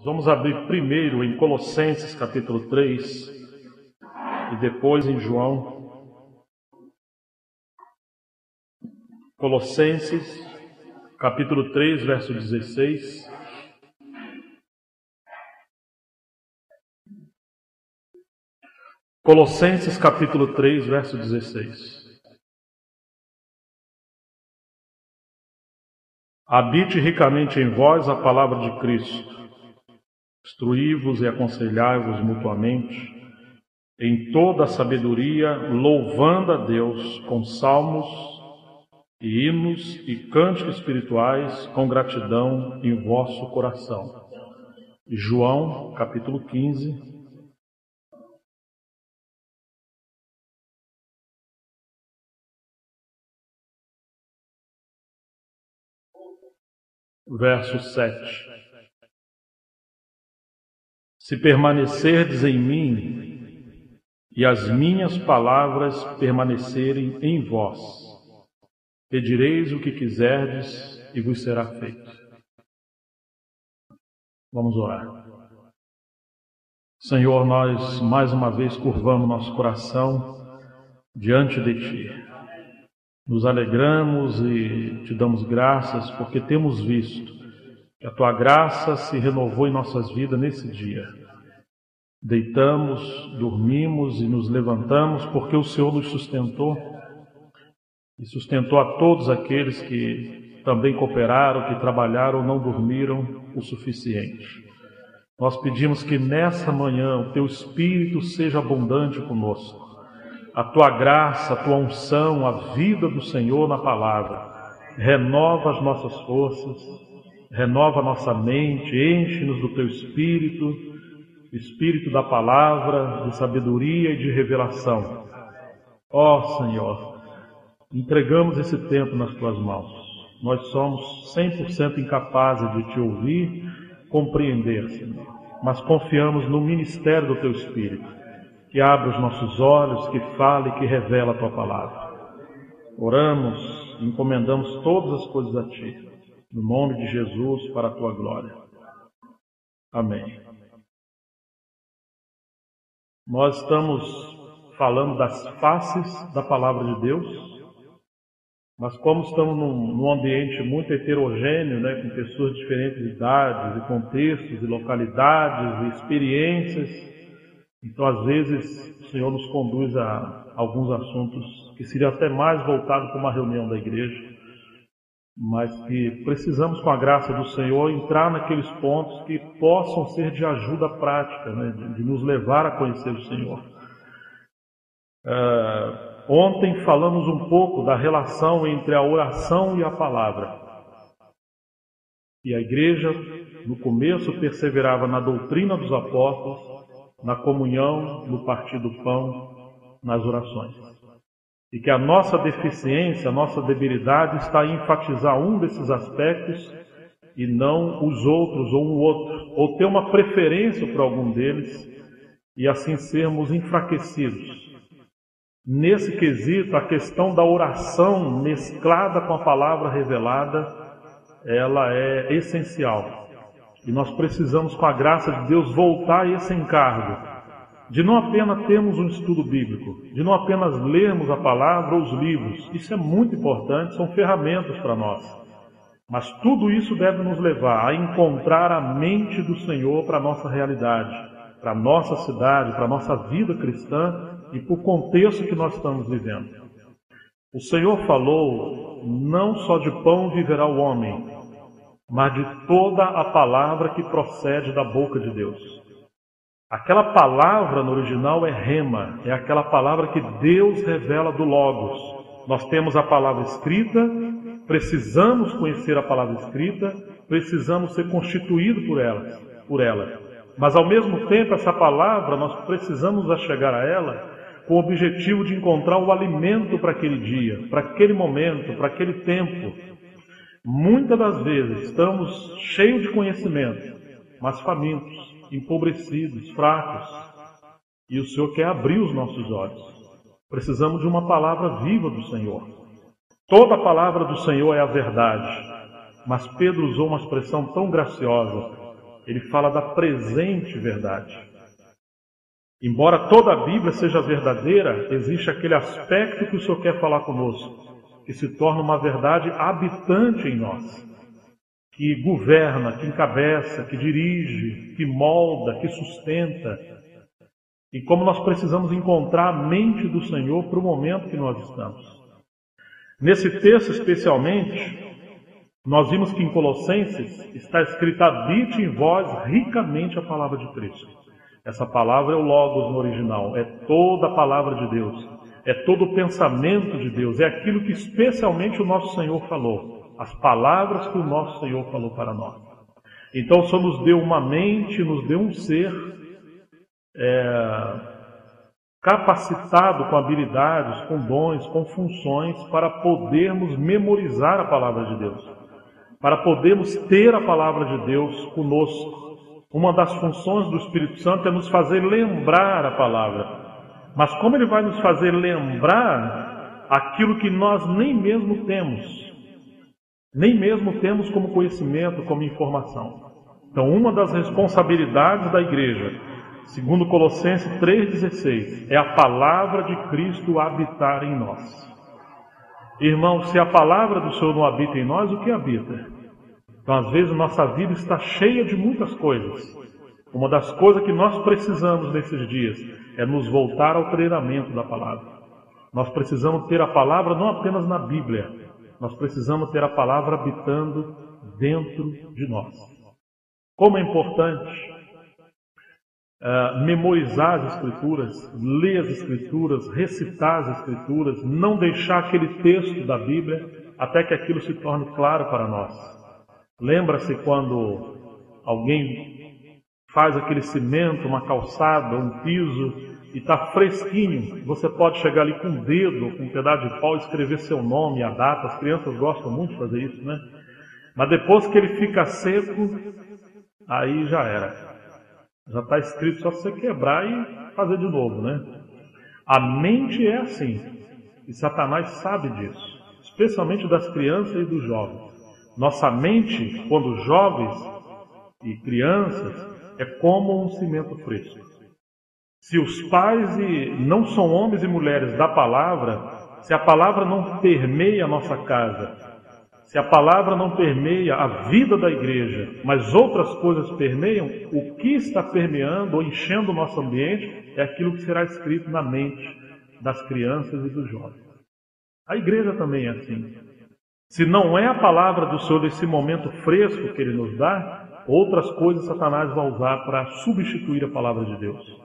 Vamos abrir primeiro em Colossenses capítulo 3 e depois em João. Colossenses capítulo 3, verso 16. Colossenses capítulo 3, verso 16. Habite ricamente em vós a palavra de Cristo. Instruí-vos e aconselhai-vos mutuamente em toda a sabedoria, louvando a Deus com salmos e hinos e cânticos espirituais com gratidão em vosso coração. João, capítulo 15, verso 7. Se permanecerdes em mim e as minhas palavras permanecerem em vós, pedireis o que quiserdes e vos será feito. Vamos orar. Senhor, nós mais uma vez curvamos nosso coração diante de Ti. Nos alegramos e Te damos graças porque temos visto que a Tua graça se renovou em nossas vidas nesse dia. Deitamos, dormimos e nos levantamos porque o Senhor nos sustentou e sustentou a todos aqueles que também cooperaram, que trabalharam ou não dormiram o suficiente. Nós pedimos que nessa manhã o Teu Espírito seja abundante conosco. A Tua graça, a Tua unção, a vida do Senhor na palavra renova as nossas forças, renova a nossa mente, enche-nos do Teu Espírito, Espírito da palavra, de sabedoria e de revelação. Ó Senhor, entregamos esse tempo nas Tuas mãos. Nós somos 100% incapazes de Te ouvir, compreender, Senhor, mas confiamos no ministério do Teu Espírito, que abre os nossos olhos, que fale e que revela a Tua palavra. Oramos e encomendamos todas as coisas a Ti, no nome de Jesus, para a Tua glória. Amém. Nós estamos falando das faces da palavra de Deus, mas como estamos num ambiente muito heterogêneo, com pessoas de diferentes idades, e contextos, e localidades, e experiências, então às vezes o Senhor nos conduz a alguns assuntos que seriam até mais voltados para uma reunião da igreja, mas que precisamos, com a graça do Senhor, entrar naqueles pontos que possam ser de ajuda prática, de nos levar a conhecer o Senhor. Ontem falamos um pouco da relação entre a oração e a palavra. E a igreja, no começo, perseverava na doutrina dos apóstolos, na comunhão, no partir do pão, nas orações. E que a nossa deficiência, a nossa debilidade está em enfatizar um desses aspectos e não os outros ou um outro, ou ter uma preferência por algum deles e assim sermos enfraquecidos. Nesse quesito, a questão da oração mesclada com a palavra revelada, ela é essencial. E nós precisamos, com a graça de Deus, voltar a esse encargo de não apenas termos um estudo bíblico, de não apenas lermos a palavra ou os livros. Isso é muito importante, são ferramentas para nós. Mas tudo isso deve nos levar a encontrar a mente do Senhor para a nossa realidade, para a nossa cidade, para a nossa vida cristã e para o contexto que nós estamos vivendo. O Senhor falou, não só de pão viverá o homem, mas de toda a palavra que procede da boca de Deus. Aquela palavra no original é rema, é aquela palavra que Deus revela do Logos. Nós temos a palavra escrita, precisamos conhecer a palavra escrita, precisamos ser constituídos por ela. Mas ao mesmo tempo, essa palavra, nós precisamos chegar a ela com o objetivo de encontrar o alimento para aquele dia, para aquele momento, para aquele tempo. Muitas das vezes estamos cheios de conhecimento, mas famintos, empobrecidos, fracos. E o Senhor quer abrir os nossos olhos. Precisamos de uma palavra viva do Senhor. Toda a palavra do Senhor é a verdade. Mas Pedro usou uma expressão tão graciosa. ele fala da presente verdade. Embora toda a Bíblia seja verdadeira, existe aquele aspecto que o Senhor quer falar conosco, que se torna uma verdade habitante em nós, que governa, que encabeça, que dirige, que molda, que sustenta. E como nós precisamos encontrar a mente do Senhor para o momento que nós estamos. Nesse texto especialmente, nós vimos que em Colossenses está escrito: habite em vós ricamente a palavra de Cristo. Essa palavra é o Logos no original, é toda a palavra de Deus, é todo o pensamento de Deus, é aquilo que especialmente o nosso Senhor falou, as palavras que o nosso Senhor falou para nós. Então o Senhor nos deu uma mente, nos deu um ser capacitado com habilidades, com dons, com funções para podermos memorizar a palavra de Deus, para podermos ter a palavra de Deus conosco. Uma das funções do Espírito Santo é nos fazer lembrar a palavra. Mas como ele vai nos fazer lembrar aquilo que nós nem mesmo temos? Nem mesmo temos como conhecimento, como informação. Então, uma das responsabilidades da igreja, segundo Colossenses 3,16, é a palavra de Cristo habitar em nós. Irmãos, se a palavra do Senhor não habita em nós, o que habita? Então, às vezes, nossa vida está cheia de muitas coisas. Uma das coisas que nós precisamos nesses dias é nos voltar ao treinamento da palavra. Nós precisamos ter a palavra não apenas na Bíblia, nós precisamos ter a palavra habitando dentro de nós. Como é importante memorizar as Escrituras, ler as Escrituras, recitar as Escrituras, não deixar aquele texto da Bíblia até que aquilo se torne claro para nós. Lembra-se quando alguém faz aquele cimento, uma calçada, um piso, e está fresquinho, você pode chegar ali com um dedo, com um pedaço de pau, escrever seu nome, a data. As crianças gostam muito de fazer isso, né? Mas depois que ele fica seco, aí já era. Já está escrito, só você quebrar e fazer de novo, né? A mente é assim, e Satanás sabe disso, especialmente das crianças e dos jovens. Nossa mente, quando jovens e crianças, é como um cimento fresco. Se os pais não são homens e mulheres da palavra, se a palavra não permeia a nossa casa, se a palavra não permeia a vida da igreja, mas outras coisas permeiam, o que está permeando ou enchendo o nosso ambiente é aquilo que será escrito na mente das crianças e dos jovens. A igreja também é assim. Se não é a palavra do Senhor nesse momento fresco que Ele nos dá, outras coisas Satanás vai usar para substituir a palavra de Deus.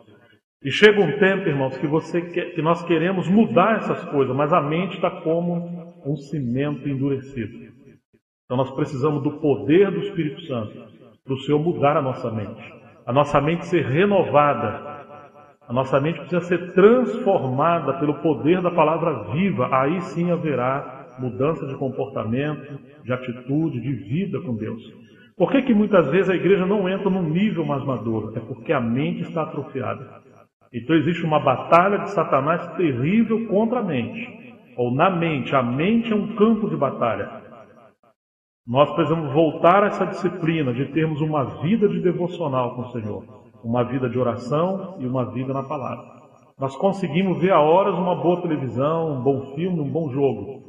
E chega um tempo, irmãos, que nós queremos mudar essas coisas, mas a mente está como um cimento endurecido. Então nós precisamos do poder do Espírito Santo para o Senhor mudar a nossa mente ser renovada. A nossa mente precisa ser transformada pelo poder da palavra viva. Aí sim haverá mudança de comportamento, de atitude, de vida com Deus. Por que muitas vezes a igreja não entra num nível mais maduro? É porque a mente está atrofiada. Então existe uma batalha de Satanás terrível contra a mente. Ou na mente. A mente é um campo de batalha. Nós precisamos voltar a essa disciplina de termos uma vida de devocional com o Senhor. Uma vida de oração e uma vida na palavra. Nós conseguimos ver a horas uma boa televisão, um bom filme, um bom jogo.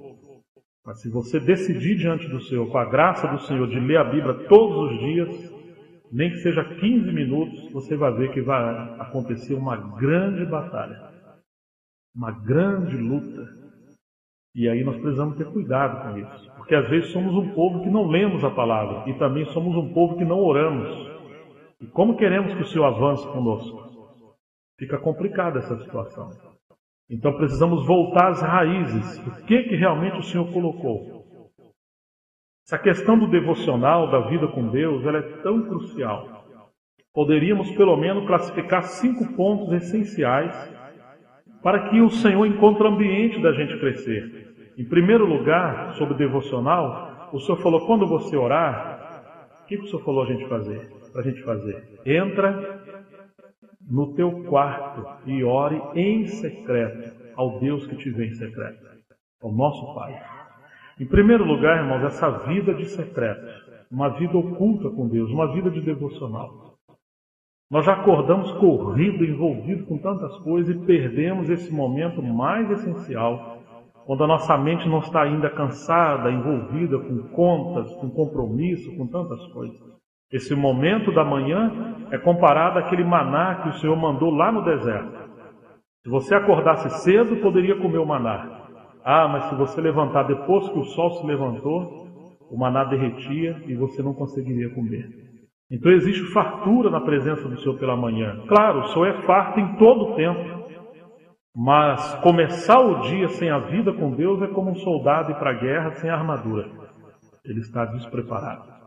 Mas se você decidir diante do Senhor, com a graça do Senhor, de ler a Bíblia todos os dias, nem que seja 15 minutos, você vai ver que vai acontecer uma grande batalha, uma grande luta. E aí nós precisamos ter cuidado com isso, porque às vezes somos um povo que não lemos a palavra, e também somos um povo que não oramos. E como queremos que o Senhor avance conosco? Fica complicada essa situação. Então precisamos voltar às raízes. O que realmente o Senhor colocou? Essa questão do devocional, da vida com Deus, ela é tão crucial. Poderíamos pelo menos classificar 5 pontos essenciais para que o Senhor encontre o ambiente da gente crescer. Em primeiro lugar, sobre o devocional, o Senhor falou, quando você orar, o que o Senhor falou para a gente fazer? Entra no teu quarto e ore em secreto ao Deus que te vê em secreto, ao nosso Pai. Em primeiro lugar, irmãos, essa vida de secreto. uma vida oculta com Deus, uma vida de devocional. Nós já acordamos corrido, envolvido com tantas coisas e perdemos esse momento mais essencial, quando a nossa mente não está ainda cansada, envolvida com contas, com compromisso, com tantas coisas. Esse momento da manhã é comparado àquele maná que o Senhor mandou lá no deserto. Se você acordasse cedo, poderia comer o maná. Mas se você levantar depois que o sol se levantou, o maná derretia e você não conseguiria comer. Então existe fartura na presença do Senhor pela manhã. Claro, o Senhor é farto em todo o tempo. Mas começar o dia sem a vida com Deus é como um soldado ir para a guerra sem armadura. Ele está despreparado.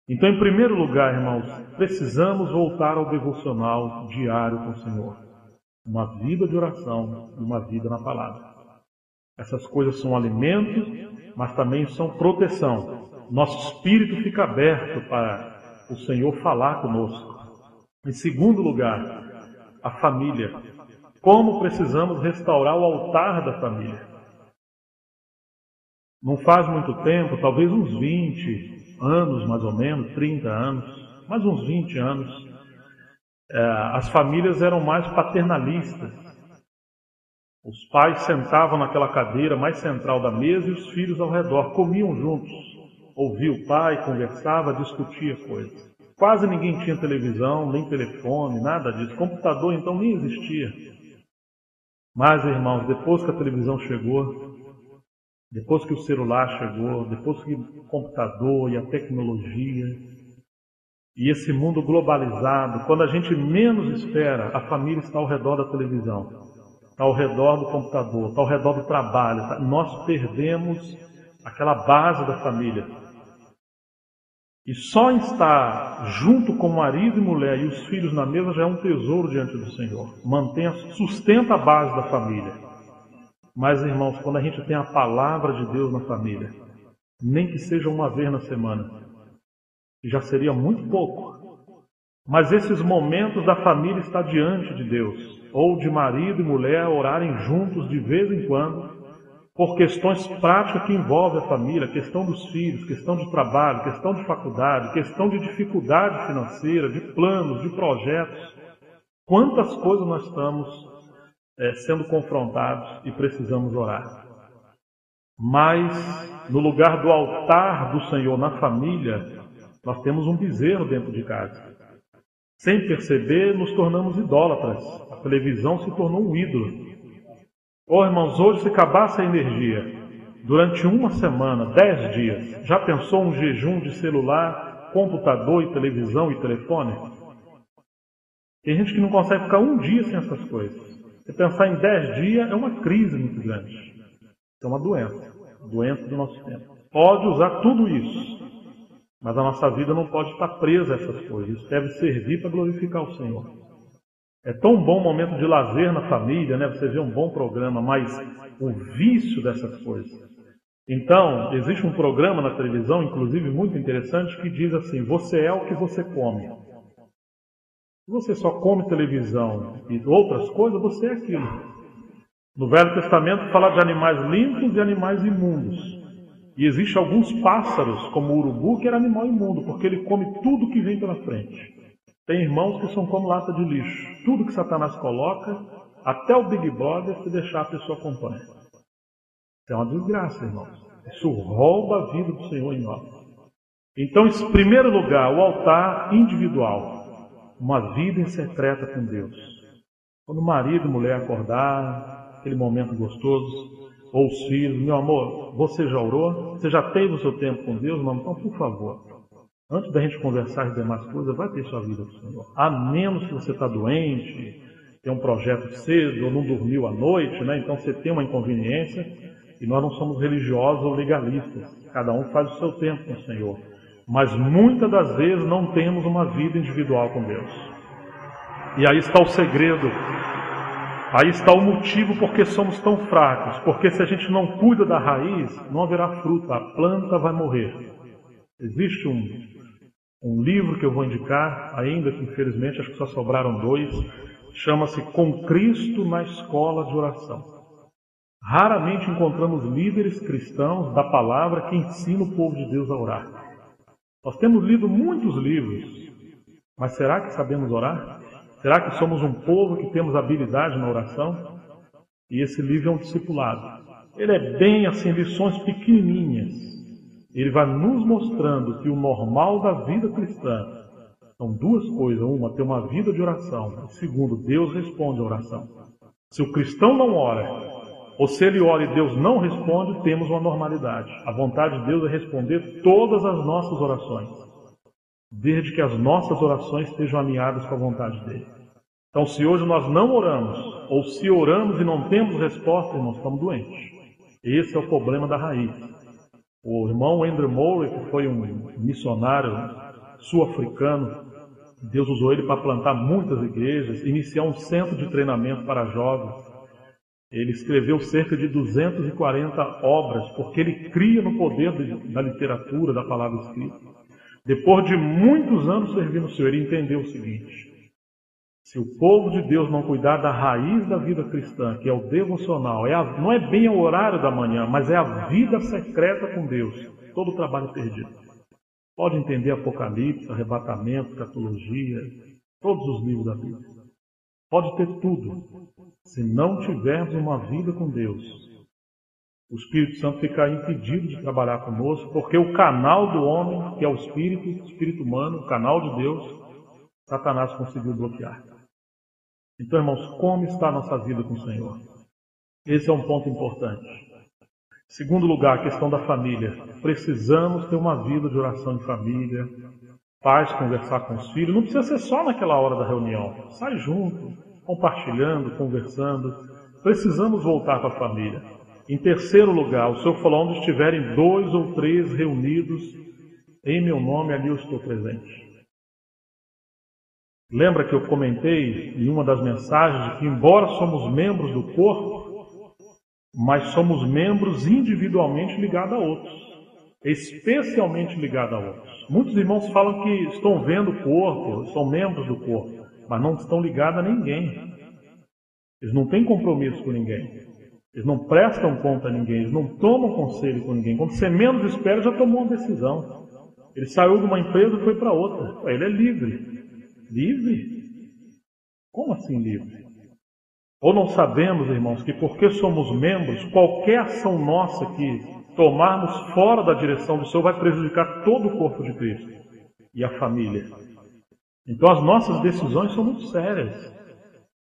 Então, em primeiro lugar, irmãos, precisamos voltar ao devocional diário com o Senhor. Uma vida de oração e uma vida na palavra. Essas coisas são alimento, mas também são proteção. Nosso espírito fica aberto para o Senhor falar conosco. Em segundo lugar, a família. Como precisamos restaurar o altar da família. Não faz muito tempo, talvez uns 20 anos mais ou menos, 30 anos, mais uns 20 anos, as famílias eram mais paternalistas. Os pais sentavam naquela cadeira mais central da mesa e os filhos ao redor, comiam juntos. Ouvia o pai, conversava, discutia coisas. Quase ninguém tinha televisão, nem telefone, nada disso. Computador então nem existia. Mas, irmãos, depois que a televisão chegou, depois que o celular chegou, depois que o computador e a tecnologia, e esse mundo globalizado, quando a gente menos espera, a família está ao redor da televisão, está ao redor do computador, está ao redor do trabalho. Nós perdemos aquela base da família. E só estar junto com o marido e mulher e os filhos na mesa já é um tesouro diante do Senhor. Sustenta a base da família. Mas, irmãos, quando a gente tem a palavra de Deus na família, nem que seja uma vez na semana, já seria muito pouco. Mas esses momentos da família estar diante de Deus, ou de marido e mulher orarem juntos de vez em quando, por questões práticas que envolvem a família, questão dos filhos, questão de trabalho, questão de faculdade, questão de dificuldade financeira, de planos, de projetos. Quantas coisas nós estamos sendo confrontados e precisamos orar. Mas, no lugar do altar do Senhor na família, nós temos um bezerro dentro de casa. Sem perceber, nos tornamos idólatras. A televisão se tornou um ídolo. Irmãos, hoje se acabasse a energia, durante uma semana, 10 dias, já pensou um jejum de celular, computador e televisão e telefone? Tem gente que não consegue ficar um dia sem essas coisas. Se pensar em 10 dias, é uma crise muito grande. É uma doença do nosso tempo. Pode usar tudo isso, mas a nossa vida não pode estar presa a essas coisas. Isso deve servir para glorificar o Senhor. É tão bom momento de lazer na família, né? Você vê um bom programa, mas o vício dessas coisas. Então, existe um programa na televisão, inclusive muito interessante, que diz assim: você é o que você come. Se você só come televisão e outras coisas, você é aquilo. No Velho Testamento fala de animais limpos e animais imundos. E existem alguns pássaros, como o urubu, que era animal imundo, porque ele come tudo que vem pela frente. Tem irmãos que são como lata de lixo. Tudo que Satanás coloca, até o Big Brother, se deixar a pessoa acompanha. Isso é uma desgraça, irmãos. Isso rouba a vida do Senhor em nós. Então, em primeiro lugar, o altar individual. Uma vida em secreta com Deus. Quando o marido e mulher acordar, aquele momento gostoso, ou os filhos: meu amor, você já orou? Você já teve o seu tempo com Deus? Não, então, por favor, antes da gente conversar as demais coisas, vai ter sua vida com o Senhor. A menos que você está doente, tem um projeto cedo, ou não dormiu à noite, né? Então você tem uma inconveniência, e nós não somos religiosos ou legalistas. Cada um faz o seu tempo com o Senhor. Mas muitas das vezes não temos uma vida individual com Deus. E aí está o segredo. Aí está o motivo porque somos tão fracos. Porque se a gente não cuida da raiz, não haverá fruta, a planta vai morrer. Existe um livro que eu vou indicar, ainda que infelizmente acho que só sobraram 2, chama-se Com Cristo na Escola de Oração. Raramente encontramos líderes cristãos da palavra que ensinam o povo de Deus a orar. Nós temos lido muitos livros, mas será que sabemos orar? Será que somos um povo que temos habilidade na oração? E esse livro é um discipulado. Ele é bem assim, lições pequenininhas. Ele vai nos mostrando que o normal da vida cristã são duas coisas. Uma, ter uma vida de oração. Segundo, Deus responde a oração. Se o cristão não ora, ou se ele ora e Deus não responde, temos uma normalidade. A vontade de Deus é responder todas as nossas orações, desde que as nossas orações estejam alinhadas com a vontade dele. Então, se hoje nós não oramos, ou se oramos e não temos resposta, nós estamos doentes. Esse é o problema da raiz. O irmão Andrew Murray, que foi um missionário sul-africano, Deus usou ele para plantar muitas igrejas, iniciar um centro de treinamento para jovens. Ele escreveu cerca de 240 obras, porque ele cria no poder da literatura, da palavra escrita. Depois de muitos anos servindo o Senhor, ele entendeu o seguinte: se o povo de Deus não cuidar da raiz da vida cristã, que é o devocional, não é bem o horário da manhã, mas é a vida secreta com Deus, todo o trabalho é perdido. Pode entender Apocalipse, arrebatamento, escatologia, todos os livros da Bíblia. Pode ter tudo. Se não tivermos uma vida com Deus, o Espírito Santo fica impedido de trabalhar conosco, porque o canal do homem, que é o espírito humano, o canal de Deus, Satanás conseguiu bloquear. Então, irmãos, como está a nossa vida com o Senhor? Esse é um ponto importante. Segundo lugar, a questão da família. Precisamos ter uma vida de oração em família, pais conversar com os filhos. Não precisa ser só naquela hora da reunião. Sai junto, compartilhando, conversando. Precisamos voltar para a família. Em terceiro lugar, o Senhor falou: onde estiverem 2 ou 3 reunidos em meu nome, ali eu estou presente. Lembra que eu comentei em uma das mensagens que, embora somos membros do corpo, mas somos membros individualmente ligados a outros, especialmente ligados a outros. Muitos irmãos falam que estão vendo o corpo, são membros do corpo, mas não estão ligados a ninguém. Eles não têm compromisso com ninguém. Eles não prestam conta a ninguém, eles não tomam conselho com ninguém. Quando você menos espera, já tomou uma decisão. Ele saiu de uma empresa e foi para outra. Ele é livre. Livre? Como assim livre? Ou não sabemos, irmãos, que porque somos membros, qualquer ação nossa que tomarmos fora da direção do Senhor vai prejudicar todo o corpo de Cristo e a família. Então as nossas decisões são muito sérias.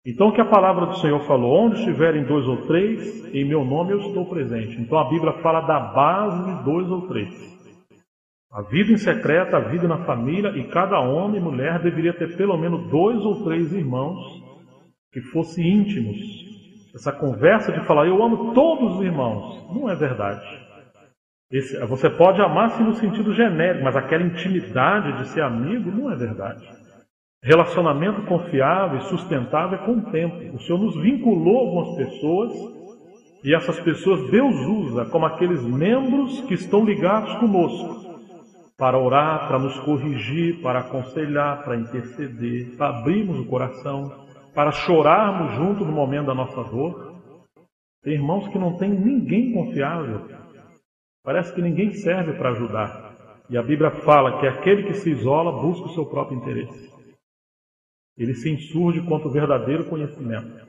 Então o que a palavra do Senhor falou: onde estiverem 2 ou 3, em meu nome eu estou presente. Então a Bíblia fala da base de 2 ou 3. A vida em secreto, a vida na família, e cada homem e mulher deveria ter pelo menos 2 ou 3 irmãos que fossem íntimos. Essa conversa de falar eu amo todos os irmãos, não é verdade. Você pode amar-se no sentido genérico, mas aquela intimidade de ser amigo não é verdade. Relacionamento confiável e sustentável é com o tempo. O Senhor nos vinculou a algumas pessoas, e essas pessoas Deus usa como aqueles membros que estão ligados conosco, para orar, para nos corrigir, para aconselhar, para interceder, para abrirmos o coração, para chorarmos junto no momento da nossa dor. Tem irmãos que não tem ninguém confiável. Parece que ninguém serve para ajudar. E a Bíblia fala que aquele que se isola busca o seu próprio interesse. Ele se insurge contra o verdadeiro conhecimento.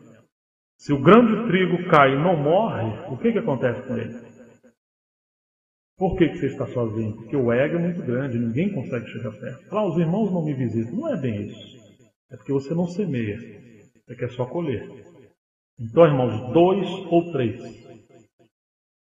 Se o grão de trigo cai e não morre, o que acontece com ele? Por que você está sozinho? Porque o ego é muito grande, ninguém consegue chegar perto. Os irmãos não me visitam. Não é bem isso. É porque você não semeia. Você quer só colher. Então, irmãos, 2 ou 3.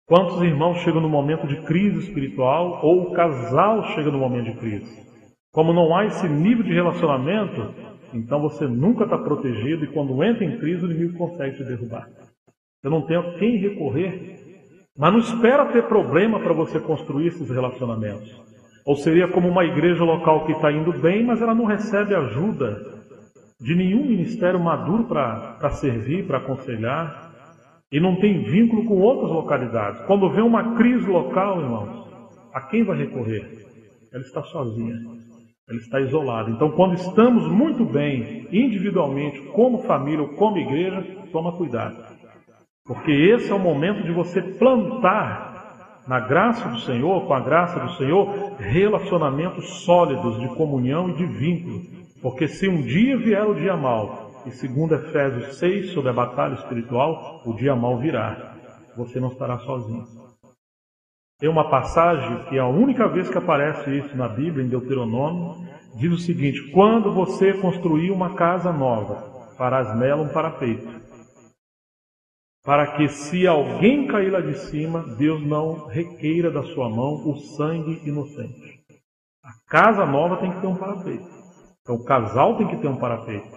Quantos irmãos chegam no momento de crise espiritual, ou o casal chega no momento de crise? Como não há esse nível de relacionamento, então você nunca está protegido, e quando entra em crise, o inimigo consegue te derrubar. Você não tem a quem recorrer. Mas não espera ter problema para você construir esses relacionamentos. Ou seria como uma igreja local que está indo bem, mas ela não recebe ajuda de nenhum ministério maduro para servir, para aconselhar, e não tem vínculo com outras localidades. Quando vem uma crise local, irmãos, a quem vai recorrer? Ela está sozinha, ela está isolada. Então, quando estamos muito bem, individualmente, como família ou como igreja, toma cuidado. Porque esse é o momento de você plantar Na graça do Senhor, com a graça do Senhor, relacionamentos sólidos de comunhão e de vínculo. Porque se um dia vier o dia mau, e segundo Efésios 6, sobre a batalha espiritual, o dia mau virá. Você não estará sozinho. Tem uma passagem que é a única vez que aparece isso na Bíblia, em Deuteronômio, diz o seguinte: quando você construir uma casa nova, farás nela um parapeito, para que se alguém cair lá de cima, Deus não requeira da sua mão o sangue inocente. A casa nova tem que ter um parapeito. Então o casal tem que ter um parapeito.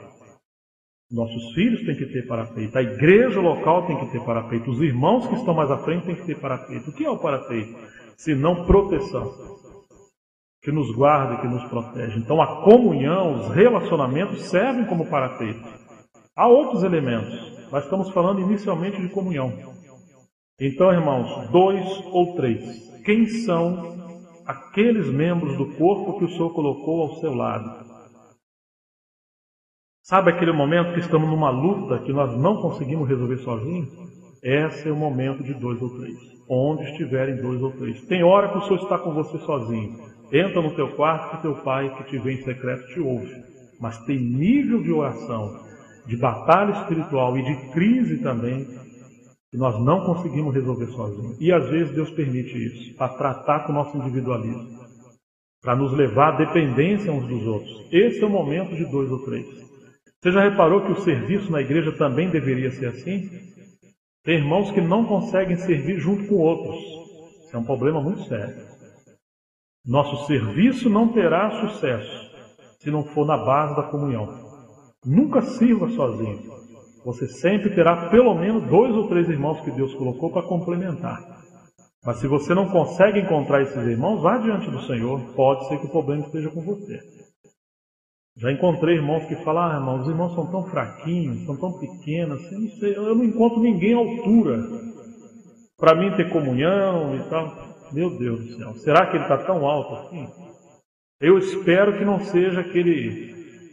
Nossos filhos têm que ter parapeito. A igreja local tem que ter parapeito. Os irmãos que estão mais à frente têm que ter parapeito. O que é o parapeito? Senão proteção. Que nos guarda e que nos protege. Então a comunhão, os relacionamentos servem como parapeito. Há outros elementos. Mas estamos falando inicialmente de comunhão. Então, irmãos, 2 ou 3. Quem são aqueles membros do corpo que o Senhor colocou ao seu lado? Sabe aquele momento que estamos numa luta que nós não conseguimos resolver sozinhos? Esse é o momento de 2 ou 3. Onde estiverem 2 ou 3. Tem hora que o Senhor está com você sozinho. Entra no teu quarto que teu pai que te vê em secreto te ouve. Mas tem nível de oração, de batalha espiritual e de crise também, que nós não conseguimos resolver sozinhos. E às vezes Deus permite isso, para tratar com o nosso individualismo, para nos levar à dependência uns dos outros. Esse é o momento de 2 ou 3. Você já reparou que o serviço na igreja também deveria ser assim? Tem irmãos que não conseguem servir junto com outros. Isso é um problema muito sério. Nosso serviço não terá sucesso se não for na base da comunhão. Nunca sirva sozinho. Você sempre terá pelo menos 2 ou 3 irmãos que Deus colocou para complementar. Mas se você não consegue encontrar esses irmãos, vá diante do Senhor. Pode ser que o problema esteja com você. Já encontrei irmãos que falam: irmãos, os irmãos são tão fraquinhos, são tão pequenos, assim, não sei, eu não encontro ninguém à altura para mim ter comunhão e tal. Meu Deus do céu, será que ele está tão alto assim? Eu espero que não seja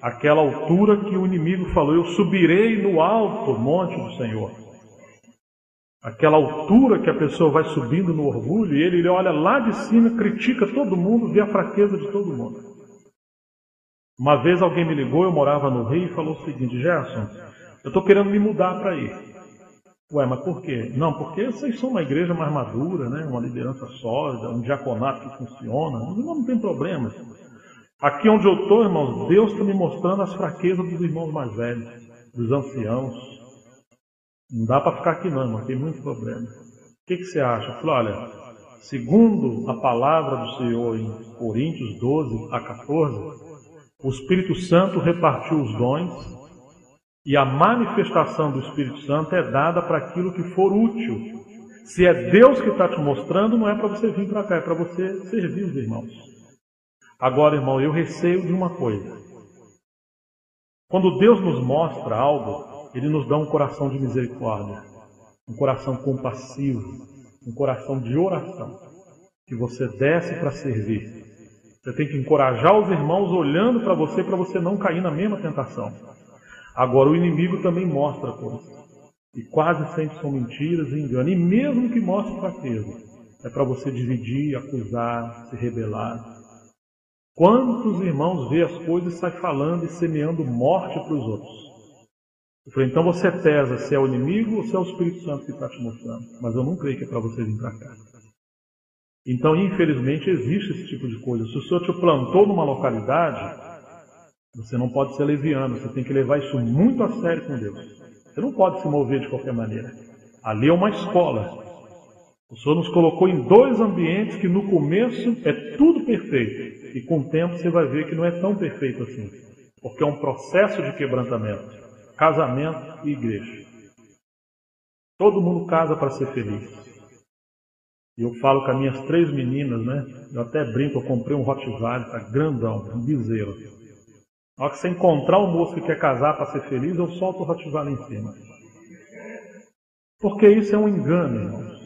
aquela altura que o inimigo falou: eu subirei no alto monte do Senhor. Aquela altura que a pessoa vai subindo no orgulho e ele olha lá de cima, critica todo mundo, vê a fraqueza de todo mundo. Uma vez alguém me ligou, eu morava no Rio, e falou o seguinte: Gerson, eu estou querendo me mudar para aí. Ué, mas por quê? Não, porque vocês são uma igreja mais madura, né? Uma liderança sólida, um diaconato que funciona. Não tem problema. Aqui onde eu estou, irmãos, Deus está me mostrando as fraquezas dos irmãos mais velhos, dos anciãos. Não dá para ficar aqui não, irmão, tem muito problema. O que você acha? Eu falei: olha, segundo a palavra do Senhor em Coríntios 12 a 14, o Espírito Santo repartiu os dons e a manifestação do Espírito Santo é dada para aquilo que for útil. Se é Deus que está te mostrando, não é para você vir para cá, é para você servir os irmãos. Agora, irmão, eu receio de uma coisa. Quando Deus nos mostra algo, Ele nos dá um coração de misericórdia, um coração compassivo, um coração de oração, que você desce para servir. Você tem que encorajar os irmãos olhando para você não cair na mesma tentação. Agora, o inimigo também mostra coisas. E quase sempre são mentiras e engano. E mesmo que mostre fraqueza, é para você dividir, acusar, se rebelar. Quantos irmãos vê as coisas e sai falando e semeando morte para os outros? Eu falei: então você pesa se é o inimigo ou se é o Espírito Santo que está te mostrando. Mas eu não creio que é para você vir para cá. Então, infelizmente, existe esse tipo de coisa. Se o Senhor te plantou numa localidade, você não pode ser leviano, você tem que levar isso muito a sério com Deus. Você não pode se mover de qualquer maneira. Ali é uma escola. O Senhor nos colocou em 2 ambientes que no começo é tudo perfeito. E com o tempo você vai ver que não é tão perfeito assim. Porque é um processo de quebrantamento. Casamento e igreja. Todo mundo casa para ser feliz. E eu falo com as minhas 3 meninas, né? Eu até brinco, eu comprei um Rottweiler, tá grandão, um bezerro. Na hora que você encontrar um moço que quer casar para ser feliz, eu solto o Rottweiler em cima. Porque isso é um engano, irmãos.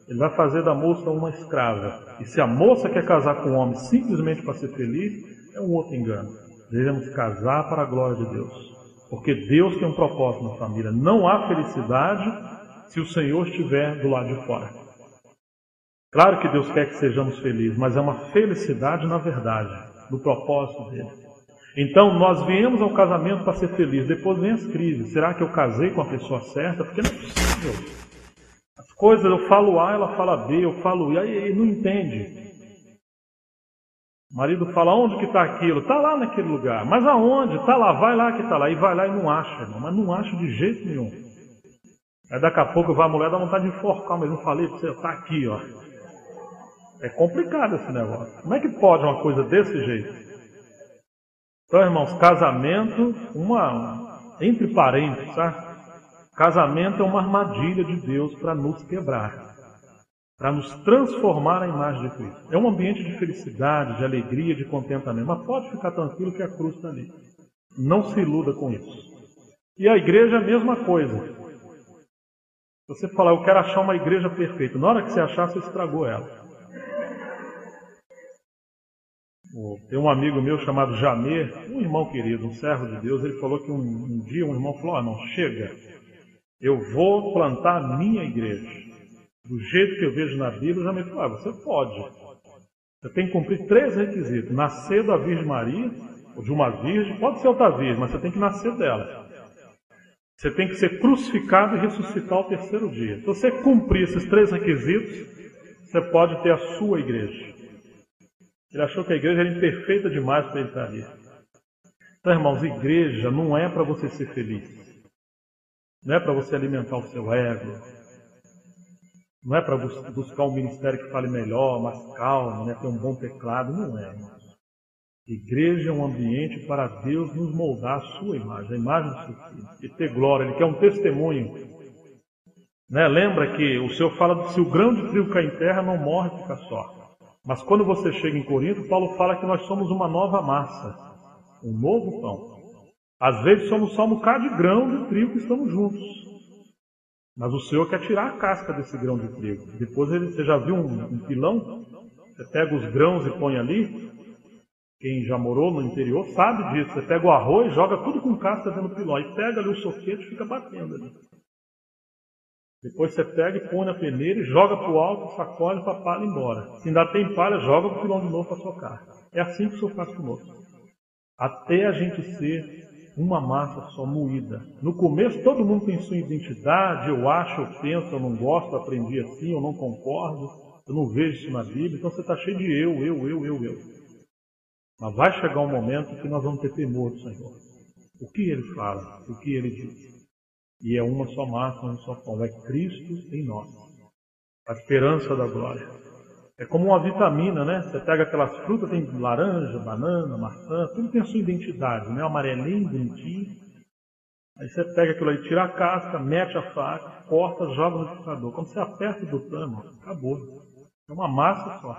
Ele vai fazer da moça uma escrava. E se a moça quer casar com um homem simplesmente para ser feliz, é um outro engano. Devemos casar para a glória de Deus. Porque Deus tem um propósito na família. Não há felicidade se o Senhor estiver do lado de fora. Claro que Deus quer que sejamos felizes, mas é uma felicidade na verdade, no propósito dele. Então, nós viemos ao casamento para ser felizes, depois vem as crises. Será que eu casei com a pessoa certa? Porque não é possível. As coisas, eu falo A, ela fala B, eu falo I, aí não entende. O marido fala, onde que está aquilo? Está lá naquele lugar. Mas aonde? Está lá, vai lá que está lá. E vai lá e não acha, irmão. Mas não acha de jeito nenhum. Aí daqui a pouco vai a mulher, dá vontade de enforcar, mas eu falei para você, está aqui, ó. É complicado esse negócio. Como é que pode uma coisa desse jeito? Então, irmãos, casamento, entre parênteses, tá? Casamento é uma armadilha de Deus para nos quebrar, para nos transformar na imagem de Cristo. É um ambiente de felicidade, de alegria, de contentamento. Mas pode ficar tranquilo que a cruz está ali. Não se iluda com isso. E a igreja é a mesma coisa. Você falar, eu quero achar uma igreja perfeita. Na hora que você achar, você estragou ela. Tem um amigo meu chamado Jamer, um irmão querido, um servo de Deus. Ele falou que um dia um irmão falou, não, chega. Eu vou plantar a minha igreja. Do jeito que eu vejo na Bíblia, já me falou, você pode. Você tem que cumprir 3 requisitos. Nascer da Virgem Maria, ou de uma virgem, pode ser outra virgem, mas você tem que nascer dela. Você tem que ser crucificado e ressuscitar ao 3º dia. Se você cumprir esses 3 requisitos, você pode ter a sua igreja. Ele achou que a igreja era imperfeita demais para ele estar ali. Então, irmãos, igreja não é para você ser feliz. Não é para você alimentar o seu ego. Não é para buscar um ministério que fale melhor, mais calmo, né? Ter um bom teclado. Não é, irmãos. Igreja é um ambiente para Deus nos moldar a sua imagem, a imagem do seu filho. E ter glória. Ele quer um testemunho. Né? Lembra que o Senhor fala que se o grão de trigo cair em terra, não morre, fica só. Mas quando você chega em Corinto, Paulo fala que nós somos uma nova massa, um novo pão. Às vezes somos só um bocado de grão de trigo que estamos juntos. Mas o Senhor quer tirar a casca desse grão de trigo. Depois você já viu um pilão? Você pega os grãos e põe ali. Quem já morou no interior sabe disso. Você pega o arroz, joga tudo com casca dentro do pilão. E pega ali o soquete e fica batendo ali. Depois você pega e põe na peneira e joga para o alto, sacode para a palha ir embora. Se ainda tem palha, joga o pilão de novo para socar. É assim que o Senhor faz conosco. Até a gente ser uma massa só moída. No começo todo mundo tem sua identidade, eu acho, eu penso, eu não gosto, eu aprendi assim, eu não concordo, eu não vejo isso na Bíblia, então você está cheio de eu. Mas vai chegar um momento que nós vamos ter temor do Senhor. O que Ele fala, o que Ele diz. E é uma só massa, um só pão. É Cristo em nós. A esperança da glória. É como uma vitamina, né? Você pega aquelas frutas, tem laranja, banana, maçã, tudo tem a sua identidade, né? Amarelinho, bonitinho. Aí você pega aquilo aí, tira a casca, mete a faca, corta, joga no liquidificador. Quando você aperta o botão, acabou. É uma massa só.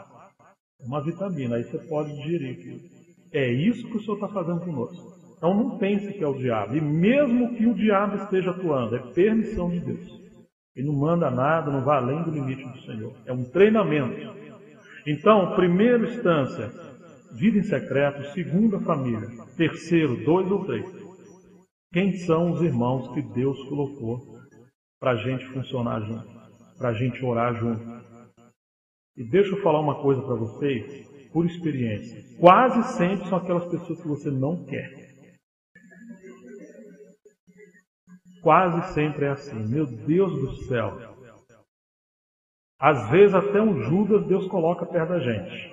É uma vitamina. Aí você pode digerir aquilo. É isso que o Senhor está fazendo conosco. Então não pense que é o diabo. E mesmo que o diabo esteja atuando, é permissão de Deus. Ele não manda nada, não vai além do limite do Senhor. É um treinamento. Então, primeira instância, vida em secreto. Segunda, família. Terceiro, 2 ou 3. Quem são os irmãos que Deus colocou para a gente funcionar junto? Para a gente orar junto? E deixa eu falar uma coisa para vocês, por experiência. Quase sempre são aquelas pessoas que você não quer. Quase sempre é assim. Meu Deus do céu. Às vezes até um Judas Deus coloca perto da gente.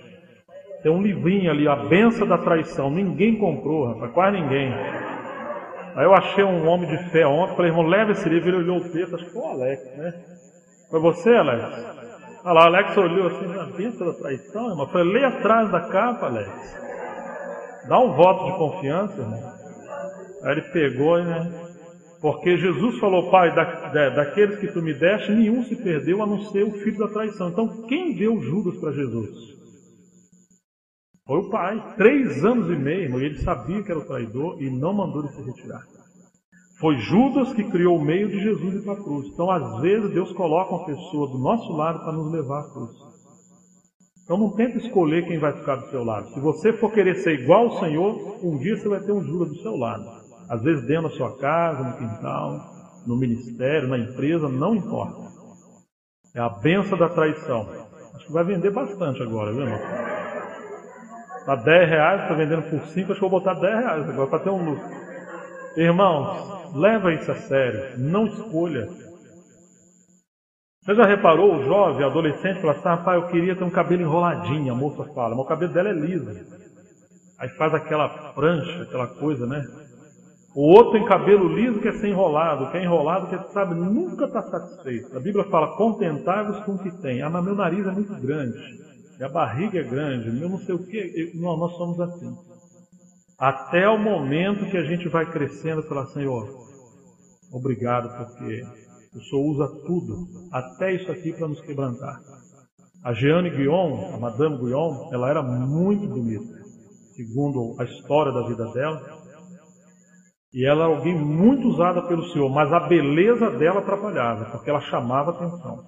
Tem um livrinho ali, A Benção da Traição. Ninguém comprou, rapaz, quase ninguém. Aí eu achei um homem de fé ontem, falei, irmão, leva esse livro. Ele olhou o texto, acho que foi o Alex, né? Foi você, Alex? Olha lá, o Alex olhou assim, A Benção da Traição, irmão. Eu falei, lê atrás da capa, Alex. Dá um voto de confiança, irmão. Aí ele pegou, né? Porque Jesus falou, Pai, daqueles que tu me deste, nenhum se perdeu a não ser o filho da traição. Então, quem deu Judas para Jesus? Foi o Pai. 3 anos e meio, e ele sabia que era o traidor e não mandou ele se retirar. Foi Judas que criou o meio de Jesus ir para a cruz. Então, às vezes, Deus coloca uma pessoa do nosso lado para nos levar à cruz. Então, não tenta escolher quem vai ficar do seu lado. Se você for querer ser igual ao Senhor, um dia você vai ter um Judas do seu lado. Às vezes dentro da sua casa, no quintal, no ministério, na empresa, não importa. É a benção da traição. Acho que vai vender bastante agora, viu, irmão? Tá R$10, tá vendendo por 5, acho que eu vou botar R$10 agora para ter um lucro. Irmãos, leva isso a sério, não escolha. Você já reparou o jovem, adolescente, fala assim, rapaz, eu queria ter um cabelo enroladinho, a moça fala, mas o cabelo dela é liso. Aí faz aquela prancha, aquela coisa, né? O outro tem cabelo liso quer ser enrolado, quer enrolado quer, sabe, nunca está satisfeito. A Bíblia fala, contentáveis com o que tem. Ah, mas meu nariz é muito grande, e a barriga é grande, meu não sei o que. Não, nós somos assim. Até o momento que a gente vai crescendo e fala, Senhor, obrigado porque o Senhor usa tudo, até isso aqui para nos quebrantar. A Jeanne Guyon, a Madame Guyon, ela era muito bonita, segundo a história da vida dela. E ela era alguém muito usada pelo Senhor, mas a beleza dela atrapalhava, porque ela chamava atenção.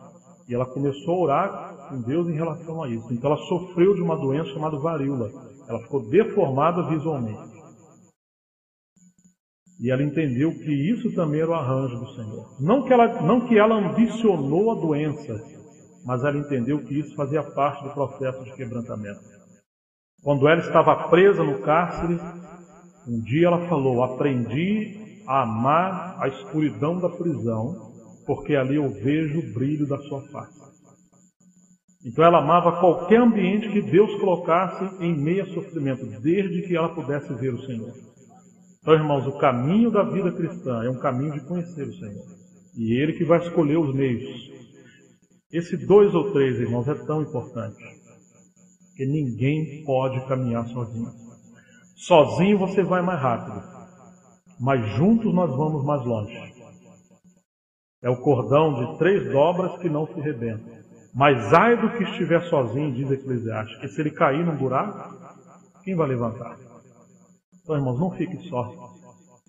E ela começou a orar com Deus em relação a isso. Então ela sofreu de uma doença chamada varíola. Ela ficou deformada visualmente. E ela entendeu que isso também era o arranjo do Senhor. Não que ela ambicionou a doença, mas ela entendeu que isso fazia parte do processo de quebrantamento. Quando ela estava presa no cárcere, um dia ela falou, aprendi a amar a escuridão da prisão, porque ali eu vejo o brilho da sua face. Então ela amava qualquer ambiente que Deus colocasse em meio a sofrimento, desde que ela pudesse ver o Senhor. Então, irmãos, o caminho da vida cristã é um caminho de conhecer o Senhor. E Ele que vai escolher os meios. Esse 2 ou 3, irmãos, é tão importante, que ninguém pode caminhar sozinho. Sozinho você vai mais rápido, mas juntos nós vamos mais longe. É o cordão de 3 dobras que não se rebenta. Mas ai do que estiver sozinho, diz Eclesiastes, que se ele cair num buraco, quem vai levantar? Então, irmãos, não fique só.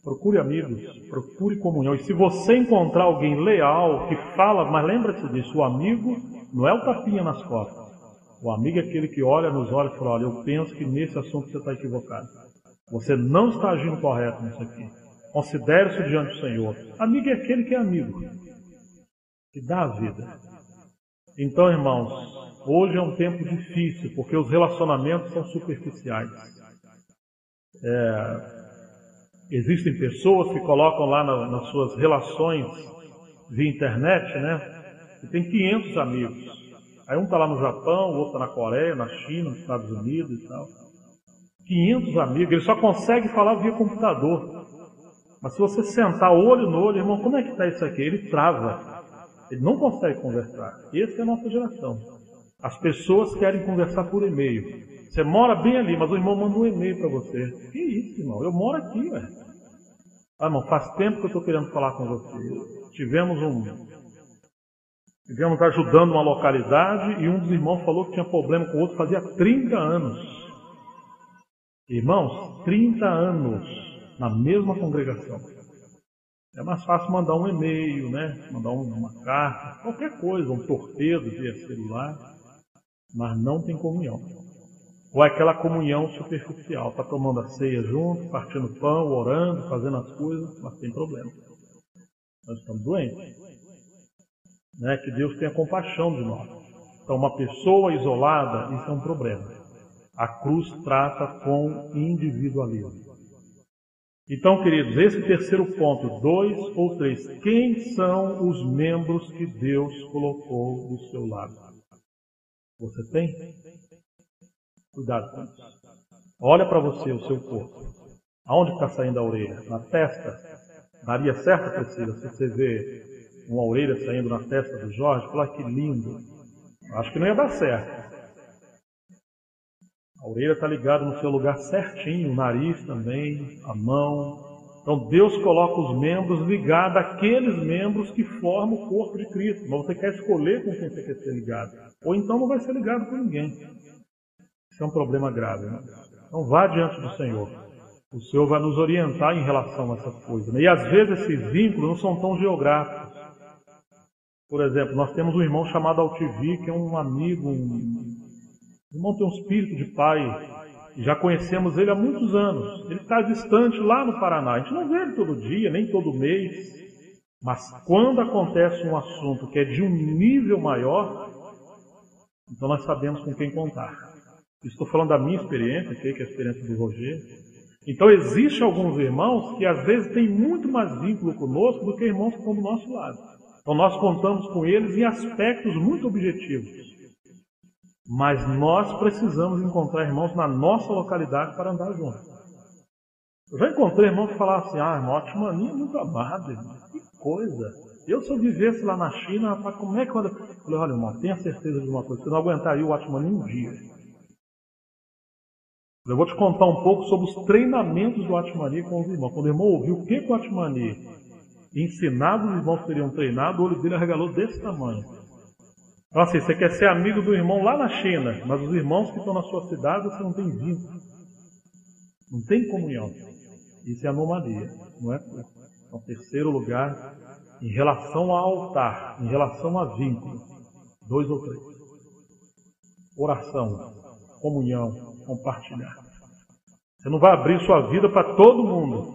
Procure amigos, procure comunhão. E se você encontrar alguém leal, que fala, mas lembre-se disso, o amigo não é o tapinha nas costas. O amigo é aquele que olha nos olhos e fala, olha, eu penso que nesse assunto você está equivocado. Você não está agindo correto nisso aqui. Considere-se diante do Senhor. Amigo é aquele que é amigo, que dá a vida. Então, irmãos, hoje é um tempo difícil, porque os relacionamentos são superficiais. Existem pessoas que colocam lá nas suas relações via internet, né? E tem 500 amigos. Aí um está lá no Japão, o outro está na Coreia, na China, nos Estados Unidos e tal. 500 amigos, ele só consegue falar via computador. Mas se você sentar olho no olho, irmão, como é que está isso aqui? Ele trava. Ele não consegue conversar. Essa é a nossa geração. As pessoas querem conversar por e-mail. Você mora bem ali, mas o irmão manda um e-mail para você. Que isso, irmão? Eu moro aqui, velho. Ah, irmão, faz tempo que eu estou querendo falar com você. Tivemos ajudando uma localidade e um dos irmãos falou que tinha problema com o outro fazia 30 anos. Irmãos, 30 anos na mesma congregação. É mais fácil mandar um e-mail, né? Mandar uma carta, qualquer coisa, um torpedo via celular, mas não tem comunhão. Ou é aquela comunhão superficial, está tomando a ceia junto, partindo pão, orando, fazendo as coisas, mas tem problema. Nós estamos doentes. Né? Que Deus tenha compaixão de nós. Então, uma pessoa isolada, isso é um problema. A cruz trata com individualismo. Então, queridos, esse terceiro ponto, 2 ou 3, quem são os membros que Deus colocou do seu lado? Você tem? Cuidado com isso. Olha para você, o seu corpo. Aonde está saindo a orelha? Na testa? Daria certo, Priscila, se você vê uma orelha saindo na testa do Jorge? Fala, que lindo. Acho que não ia dar certo. A orelha está ligada no seu lugar certinho, o nariz também, a mão. Então Deus coloca os membros ligados àqueles membros que formam o corpo de Cristo. Mas você quer escolher com quem você quer ser ligado. Ou então não vai ser ligado com ninguém. Isso é um problema grave, né? Então vá diante do Senhor. O Senhor vai nos orientar em relação a essas coisas. Né? E às vezes esses vínculos não são tão geográficos. Por exemplo, nós temos um irmão chamado Altivi, que é um amigo, o irmão tem um espírito de pai, já conhecemos ele há muitos anos. Ele está distante lá no Paraná. A gente não vê ele todo dia, nem todo mês. Mas quando acontece um assunto que é de um nível maior, Então nós sabemos com quem contar. Estou falando da minha experiência, sei que é a experiência do Roger. Então existem alguns irmãos que às vezes têm muito mais vínculo conosco do que irmãos que estão do nosso lado. Então nós contamos com eles em aspectos muito objetivos. Mas nós precisamos encontrar irmãos na nossa localidade para andar juntos. Eu já encontrei irmãos que falavam assim, irmão, Atmani é muito amado, irmão. Que coisa. Eu, se eu vivesse lá na China, rapaz, como é que eu falei, olha, irmão, tenha certeza de uma coisa, você não aguentaria o Atmani um dia. Eu vou te contar um pouco sobre os treinamentos do Atmani com os irmãos. Quando o irmão ouviu o que o Atmani ensinado, os irmãos teriam treinado, o olho dele arregalou desse tamanho. Então assim, você quer ser amigo do irmão lá na China, mas os irmãos que estão na sua cidade, você não tem vínculo. Não tem comunhão. Isso é anomalia, não é? Então, terceiro lugar, em relação ao altar, em relação a vínculo, 2 ou 3. Oração, comunhão, compartilhar. Você não vai abrir sua vida para todo mundo,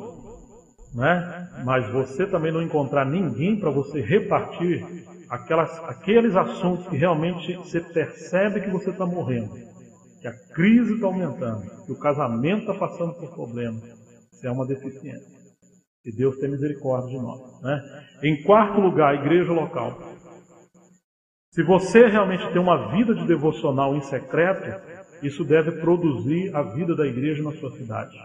né? Mas você também não encontrar ninguém para você repartir aqueles assuntos que realmente você percebe que você está morrendo, que a crise está aumentando, que o casamento está passando por problemas. Isso é uma deficiência. Que Deus tenha misericórdia de nós, né? Em quarto lugar, a igreja local. Se você realmente tem uma vida de devocional em secreto, isso deve produzir a vida da igreja na sua cidade.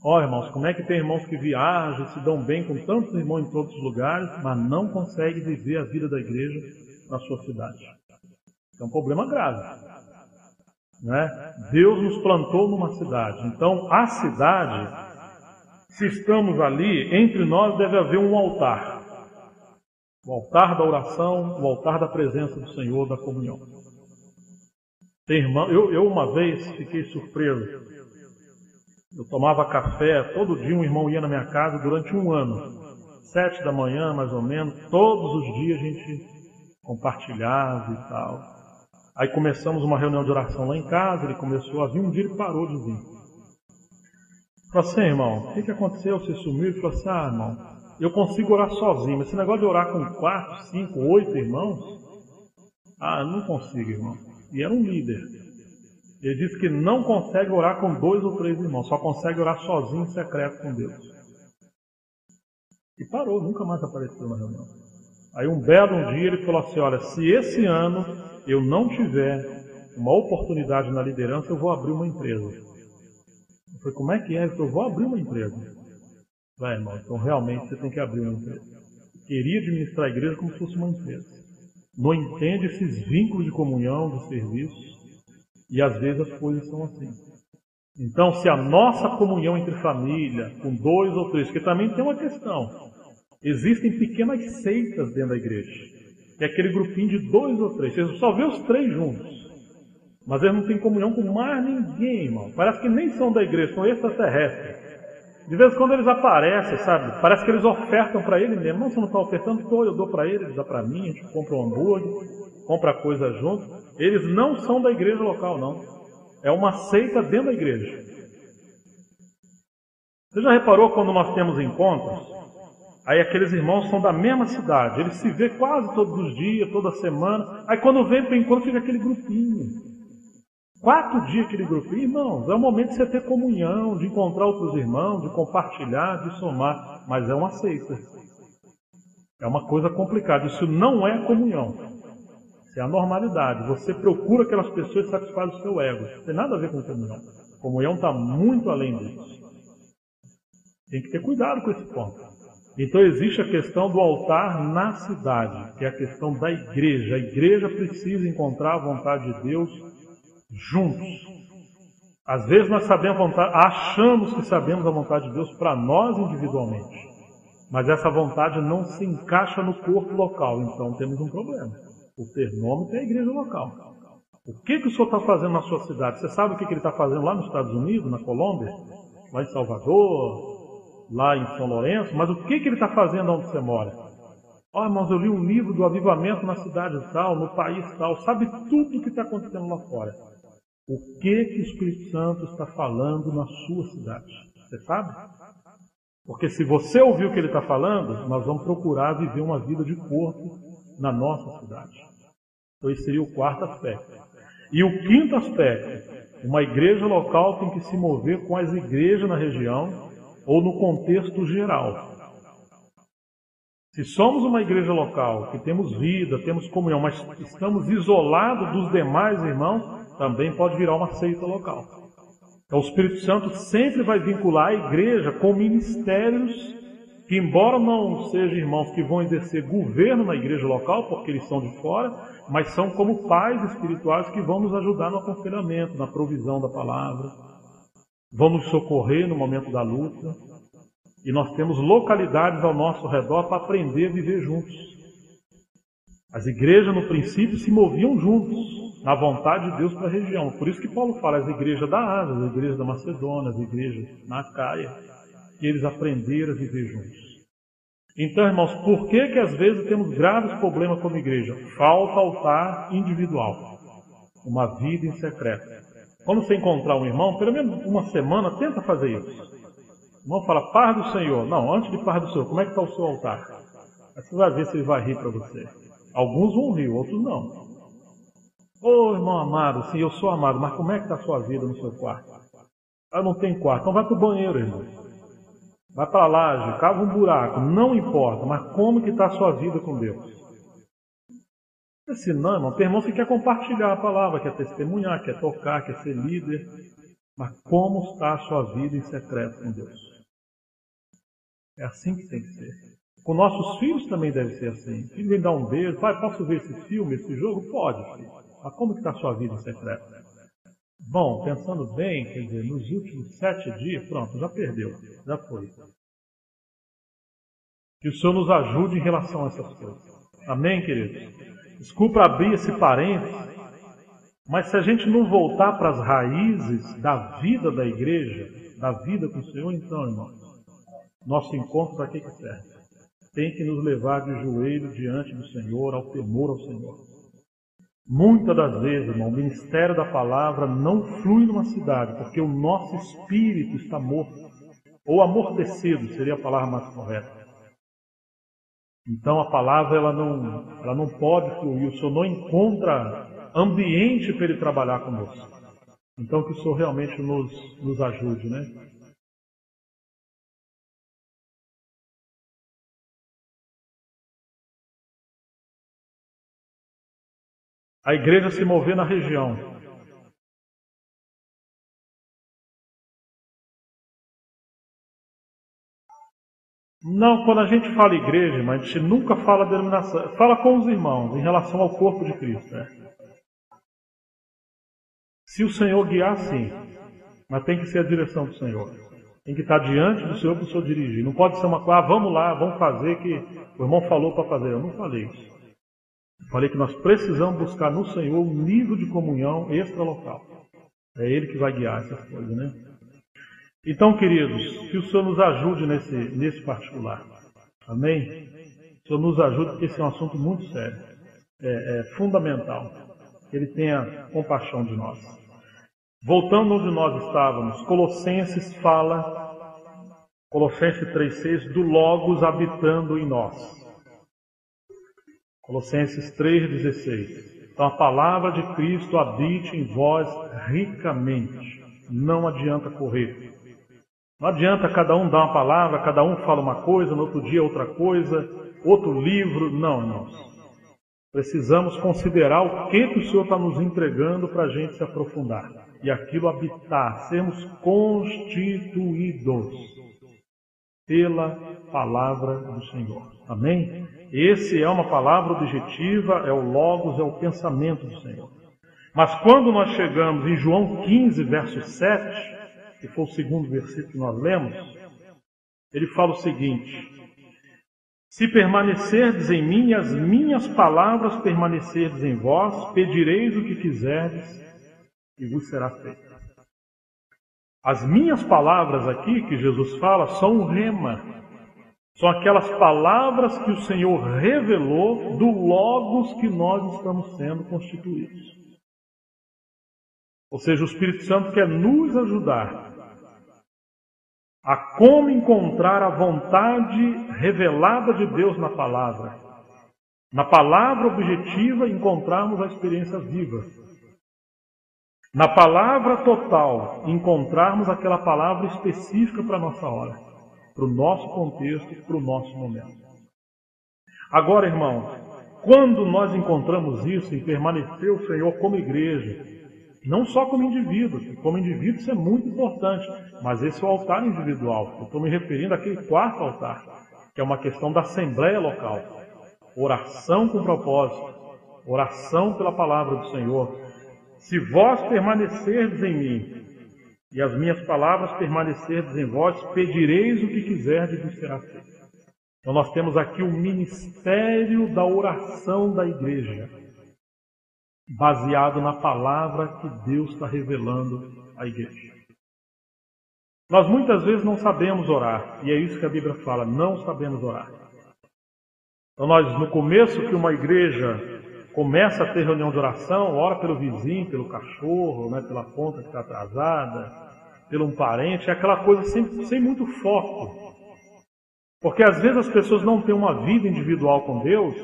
Irmãos, como é que tem irmãos que viajam, se dão bem com tantos irmãos em todos os lugares, mas não conseguem viver a vida da igreja na sua cidade? É um problema grave, né? Deus nos plantou numa cidade. Então, a cidade, se estamos ali, entre nós deve haver um altar. O altar da oração, o altar da presença do Senhor, da comunhão. Tem irmão, eu uma vez fiquei surpreso. Eu tomava café, todo dia um irmão ia na minha casa durante um ano. 7 da manhã, mais ou menos, todos os dias a gente compartilhava e tal. Aí começamos uma reunião de oração lá em casa, ele começou a vir, um dia ele parou de vir. Falei assim, irmão, o que aconteceu? Você sumiu? Ele falou assim, irmão, eu consigo orar sozinho, mas esse negócio de orar com 4, 5, 8 irmãos, eu não consigo, irmão. E era um líder. Ele disse que não consegue orar com 2 ou 3 irmãos, só consegue orar sozinho em secreto com Deus. E parou, nunca mais apareceu na reunião. Aí um belo dia ele falou assim, olha, se esse ano eu não tiver uma oportunidade na liderança, eu vou abrir uma empresa. Eu falei, como é que é? Ele falou, eu vou abrir uma empresa. Vai, irmão, então realmente você tem que abrir uma empresa. Eu queria administrar a igreja como se fosse uma empresa. Não entende esses vínculos de comunhão, de serviço. E às vezes as coisas são assim. Então, se a nossa comunhão entre família, com 2 ou 3, porque também tem uma questão. Existem pequenas seitas dentro da igreja. Que é aquele grupinho de 2 ou 3. Você só vê os 3 juntos. Mas eles não têm comunhão com mais ninguém, irmão. Parece que nem são da igreja, são extraterrestres. De vez em quando eles aparecem, sabe? Parece que eles ofertam para ele mesmo. Não, você não está ofertando, eu dou para ele dá para mim, a gente compra um hambúrguer, compra coisa junto. Eles não são da igreja local, não. É uma seita dentro da igreja. Você já reparou quando nós temos encontros? Aí aqueles irmãos são da mesma cidade. Eles se vê quase todos os dias, toda semana. Aí quando vem para o encontro fica aquele grupinho. 4 dias aquele grupinho. Irmãos, é o momento de você ter comunhão, de encontrar outros irmãos, de compartilhar, de somar. Mas é uma seita. É uma coisa complicada. Isso não é comunhão. Isso é a normalidade. Você procura aquelas pessoas e satisfaz o seu ego. Não tem nada a ver com comunhão. Comunhão está muito além disso. Tem que ter cuidado com esse ponto. Então existe a questão do altar na cidade, que é a questão da igreja. A igreja precisa encontrar a vontade de Deus juntos. Às vezes nós achamos que sabemos a vontade de Deus para nós individualmente. Mas essa vontade não se encaixa no corpo local. Então temos um problema. O termômetro é a igreja local. O que o senhor está fazendo na sua cidade? Você sabe o que ele está fazendo lá nos Estados Unidos, na Colômbia? Lá em Salvador? Lá em São Lourenço? Mas o que ele está fazendo onde você mora? Irmãos, eu li um livro do avivamento na cidade tal, no país tal. Sabe tudo o que está acontecendo lá fora. O que o Espírito Santo está falando na sua cidade? Você sabe? Porque se você ouvir o que ele está falando, nós vamos procurar viver uma vida de corpo na nossa cidade. Então esse seria o quarto aspecto. E o quinto aspecto, uma igreja local tem que se mover com as igrejas na região ou no contexto geral. Se somos uma igreja local, que temos vida, temos comunhão, mas estamos isolados dos demais irmãos, também pode virar uma seita local. Então o Espírito Santo sempre vai vincular a igreja com ministérios que, embora não sejam irmãos que vão exercer governo na igreja local, porque eles são de fora, mas são como pais espirituais que vão nos ajudar no aconselhamento, na provisão da palavra, vão nos socorrer no momento da luta. E nós temos localidades ao nosso redor para aprender a viver juntos. As igrejas, no princípio, se moviam juntos, na vontade de Deus para a região. Por isso que Paulo fala, as igrejas da Ásia, as igrejas da Macedônia, as igrejas na Acaia, que eles aprenderam a viver juntos. Então, irmãos, por que às vezes temos graves problemas como igreja? Falta altar individual, uma vida em secreto. Quando você encontrar um irmão, pelo menos uma semana, tenta fazer isso. O irmão fala, paz do Senhor. Não, antes de paz do Senhor, como é que está o seu altar? Aí você vai ver se ele vai rir para você. Alguns vão rir, outros não. Ô irmão amado, sim, eu sou amado, mas como é que está a sua vida no seu quarto? Ah, não tem quarto. Então vai para o banheiro, irmão. Vai para a laje, cava um buraco, não importa, mas como que está a sua vida com Deus? Se não, irmão, tem irmãos que quer compartilhar a palavra, quer testemunhar, quer tocar, quer ser líder. Mas como está a sua vida em secreto com Deus? É assim que tem que ser. Com nossos filhos também deve ser assim. O filho vem dar um beijo, pai, posso ver esse filme, esse jogo? Pode, filho. Mas como que está a sua vida em secreto? Bom, pensando bem, quer dizer, nos últimos 7 dias, pronto, já perdeu, já foi. Que o Senhor nos ajude em relação a essas coisas. Amém, queridos? Desculpa abrir esse parênteses, mas se a gente não voltar para as raízes da vida da igreja, da vida com o Senhor, então, irmãos, nosso encontro para que serve? Tem que nos levar de joelho diante do Senhor, ao temor ao Senhor. Muitas das vezes, irmão, o ministério da palavra não flui numa cidade, porque o nosso espírito está morto, ou amortecido, seria a palavra mais correta. Então a palavra ela não pode fluir, o Senhor não encontra ambiente para ele trabalhar conosco. Então que o Senhor realmente nos ajude, né? A igreja se mover na região. Não, quando a gente fala igreja, mas a gente nunca fala denominação, fala com os irmãos em relação ao corpo de Cristo. Né? Se o Senhor guiar, sim, mas tem que ser a direção do Senhor. Tem que estar diante do Senhor para o Senhor dirigir. Não pode ser uma coisa, vamos lá, vamos fazer que o irmão falou para fazer. Eu não falei isso. Eu falei que nós precisamos buscar no Senhor um nível de comunhão extralocal. É Ele que vai guiar essas coisas, né? Então, queridos, que o Senhor nos ajude nesse particular. Amém? O Senhor nos ajude, porque esse é um assunto muito sério. É fundamental. Que Ele tenha compaixão de nós. Voltando onde nós estávamos, Colossenses fala, Colossenses 3,6, do Logos habitando em nós. Colossenses 3,16. Então a palavra de Cristo habite em vós ricamente. Não adianta correr. Não adianta cada um dar uma palavra, cada um fala uma coisa, no outro dia outra coisa, outro livro. Não, irmãos. Precisamos considerar o que o Senhor está nos entregando para a gente se aprofundar. E aquilo habitar, sermos constituídos pela palavra do Senhor. Amém? Esse é uma palavra objetiva, é o Logos, é o pensamento do Senhor. Mas quando nós chegamos em João 15, verso 7, que foi o segundo versículo que nós lemos, ele fala o seguinte: se permanecerdes em mim e as minhas palavras permanecerdes em vós, pedireis o que quiserdes e vos será feito. As minhas palavras aqui que Jesus fala são o rema. São aquelas palavras que o Senhor revelou do Logos que nós estamos sendo constituídos. Ou seja, o Espírito Santo quer nos ajudar a como encontrar a vontade revelada de Deus na palavra Na palavra objetiva encontrarmos a experiência viva. Na palavra total encontrarmos aquela palavra específica para a nossa hora, para o nosso contexto, para o nosso momento. Agora, irmão, quando nós encontramos isso em permanecer o Senhor como igreja, não só como indivíduo, isso é muito importante, mas esse é o altar individual. Eu estou me referindo àquele quarto altar, que é uma questão da assembleia local. Oração com propósito, oração pela palavra do Senhor. Se vós permanecerdes em mim, e as minhas palavras permanecerdes em vós, pedireis o que quiserdes e vos será feito. Então nós temos aqui o ministério da oração da igreja, baseado na palavra que Deus está revelando à igreja. Nós muitas vezes não sabemos orar, e é isso que a Bíblia fala, não sabemos orar. Então nós, no começo que uma igreja começa a ter reunião de oração, ora pelo vizinho, pelo cachorro, né, pela conta que está atrasada, pelo um parente, é aquela coisa sem muito foco. Porque às vezes as pessoas não têm uma vida individual com Deus,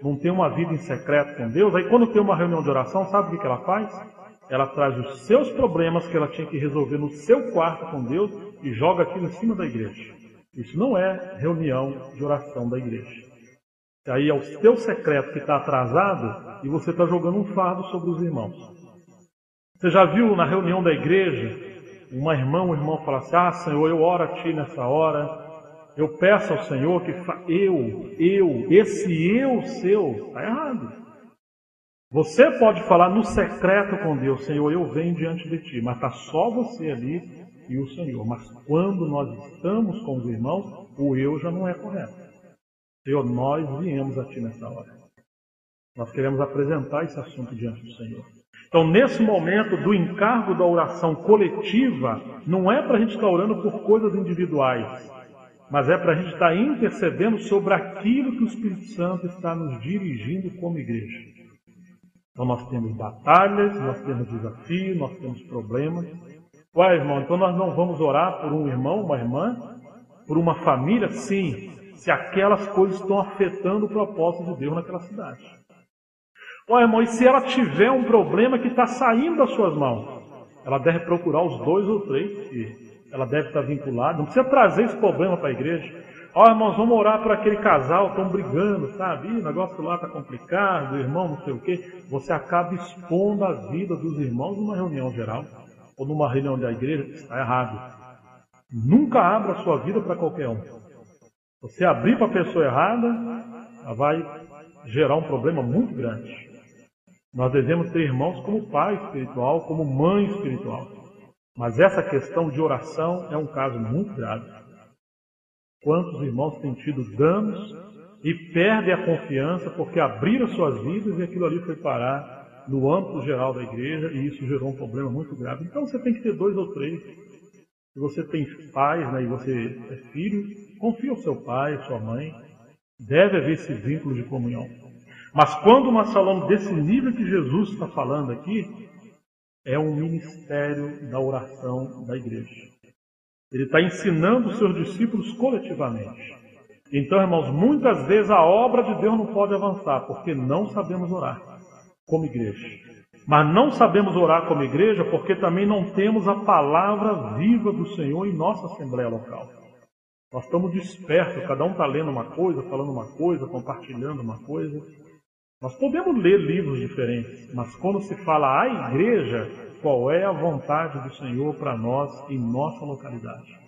não têm uma vida em secreto com Deus, aí quando tem uma reunião de oração, sabe o que ela faz? Ela traz os seus problemas que ela tinha que resolver no seu quarto com Deus e joga aquilo em cima da igreja. Isso não é reunião de oração da igreja. Aí é o teu secreto que está atrasado e você está jogando um fardo sobre os irmãos. Você já viu na reunião da igreja, um irmão fala assim, Senhor, eu oro a Ti nessa hora, eu peço ao Senhor que esse eu seu, está errado. Você pode falar no secreto com Deus, Senhor, eu venho diante de Ti, mas está só você ali e o Senhor. Mas quando nós estamos com os irmãos, o eu já não é correto. Senhor, nós viemos a Ti nessa hora. Nós queremos apresentar esse assunto diante do Senhor. Então, nesse momento do encargo da oração coletiva, não é para a gente estar orando por coisas individuais, mas é para a gente estar intercedendo sobre aquilo que o Espírito Santo está nos dirigindo como igreja. Então, nós temos batalhas, nós temos desafios, nós temos problemas. Ué, irmão, então nós não vamos orar por um irmão, uma irmã, por uma família? Sim, se aquelas coisas estão afetando o propósito de Deus naquela cidade. Ó, irmão, e se ela tiver um problema que está saindo das suas mãos? Ela deve procurar os 2 ou 3, que ela deve estar vinculada. Não precisa trazer esse problema para a igreja. Ó, irmãos, vamos orar por aquele casal, estão brigando, sabe? O negócio lá está complicado, o irmão não sei o quê. Você acaba expondo a vida dos irmãos numa reunião geral, ou numa reunião da igreja, está errado. Nunca abra a sua vida para qualquer um. Você abrir para a pessoa errada, ela vai gerar um problema muito grande. Nós devemos ter irmãos como pai espiritual, como mãe espiritual. Mas essa questão de oração é um caso muito grave. Quantos irmãos têm tido danos e perdem a confiança porque abriram suas vidas e aquilo ali foi parar no âmbito geral da igreja e isso gerou um problema muito grave. Então você tem que ter 2 ou 3. Se você tem pais, né, e você é filho, confia no seu pai, sua mãe. Deve haver esse vínculo de comunhão. Mas quando nós falamos desse nível que Jesus está falando aqui, é um ministério da oração da igreja. Ele está ensinando os seus discípulos coletivamente. Então, irmãos, muitas vezes a obra de Deus não pode avançar, porque não sabemos orar como igreja. Mas não sabemos orar como igreja porque também não temos a palavra viva do Senhor em nossa assembleia local. Nós estamos dispersos, cada um está lendo uma coisa, falando uma coisa, compartilhando uma coisa. Nós podemos ler livros diferentes, mas quando se fala à igreja, qual é a vontade do Senhor para nós em nossa localidade?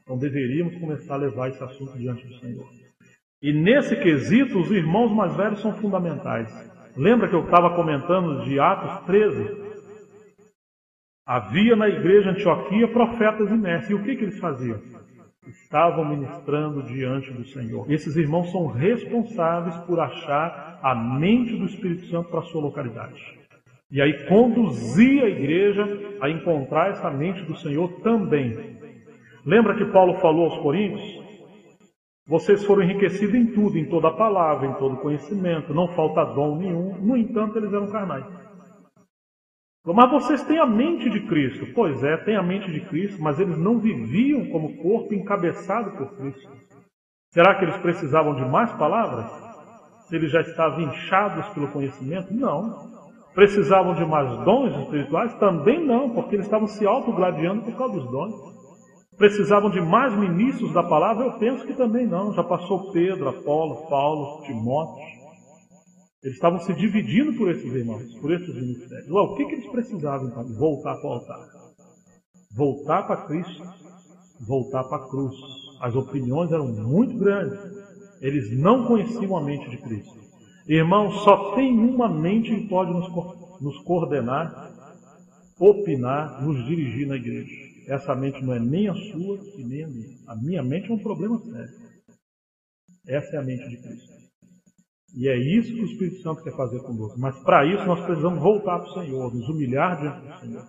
Então deveríamos começar a levar esse assunto diante do Senhor. E nesse quesito, os irmãos mais velhos são fundamentais. Lembra que eu estava comentando de Atos 13? Havia na igreja de Antioquia profetas e mestres. E o que eles faziam? Estavam ministrando diante do Senhor. Esses irmãos são responsáveis por achar a mente do Espírito Santo para a sua localidade. E aí conduzir a igreja a encontrar essa mente do Senhor também. Lembra que Paulo falou aos Coríntios? Vocês foram enriquecidos em tudo, em toda a palavra, em todo conhecimento, não falta dom nenhum. No entanto, eles eram carnais. Mas vocês têm a mente de Cristo. Pois é, têm a mente de Cristo, mas eles não viviam como corpo encabeçado por Cristo. Será que eles precisavam de mais palavras? Se eles já estavam inchados pelo conhecimento? Não. Precisavam de mais dons espirituais? Também não, porque eles estavam se autogladiando por causa dos dons. Precisavam de mais ministros da palavra? Eu penso que também não. Já passou Pedro, Apolo, Paulo, Timóteo. Eles estavam se dividindo por esses irmãos, por esses ministérios. O que eles precisavam então? Voltar para o altar. Voltar para Cristo. Voltar para a cruz. As opiniões eram muito grandes. Eles não conheciam a mente de Cristo. Irmãos, só tem uma mente que pode nos coordenar, opinar, nos dirigir na igreja. Essa mente não é nem a sua e nem a minha. A minha mente é um problema sério. Essa é a mente de Cristo. E é isso que o Espírito Santo quer fazer conosco. Mas para isso nós precisamos voltar para o Senhor, nos humilhar diante do Senhor.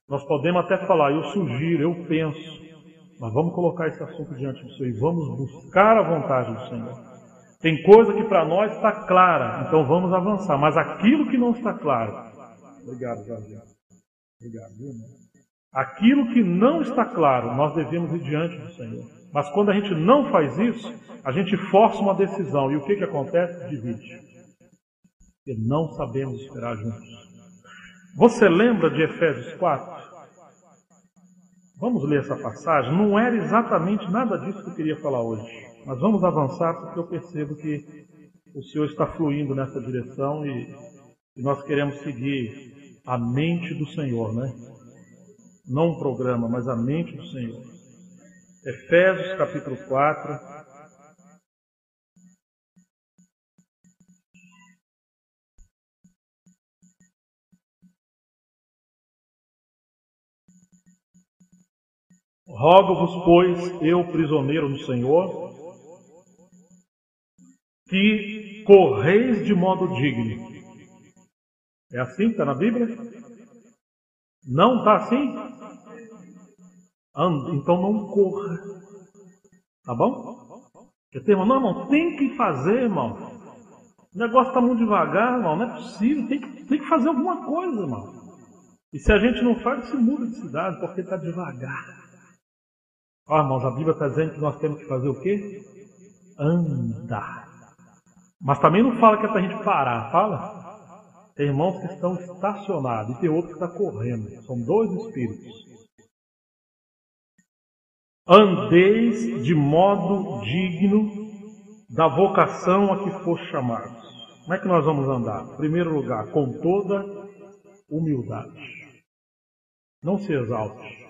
Nós podemos até falar, eu sugiro, eu penso, mas vamos colocar esse assunto diante do Senhor e vamos buscar a vontade do Senhor. Tem coisa que para nós está clara, então vamos avançar. Mas aquilo que não está claro... Obrigado, Jorge. Obrigado, viu, irmão? Aquilo que não está claro, nós devemos ir diante do Senhor. Mas quando a gente não faz isso, a gente força uma decisão. E o que acontece? Divide. Porque não sabemos esperar juntos. Você lembra de Efésios 4? Vamos ler essa passagem. Não era exatamente nada disso que eu queria falar hoje. Mas vamos avançar porque eu percebo que o Senhor está fluindo nessa direção e nós queremos seguir a mente do Senhor, né? Não um programa, mas a mente do Senhor. Efésios capítulo 4. Rogo-vos, pois, eu, prisioneiro no Senhor, que correis de modo digno. É assim que está na Bíblia? Não está assim? Então não corra. Tá bom? Não, tem que fazer, irmão. O negócio está muito devagar, irmão. Não é possível. Tem que fazer alguma coisa, irmão. E se a gente não faz, se muda de cidade, porque está devagar. Ó, irmãos, a Bíblia está dizendo que nós temos que fazer o quê? Andar. Mas também não fala que é para a gente parar, fala? Tem irmãos que estão estacionados e tem outros que estão correndo. São dois espíritos. Andeis de modo digno da vocação a que for chamados. Como é que nós vamos andar? Em primeiro lugar, com toda humildade. Não se exalte.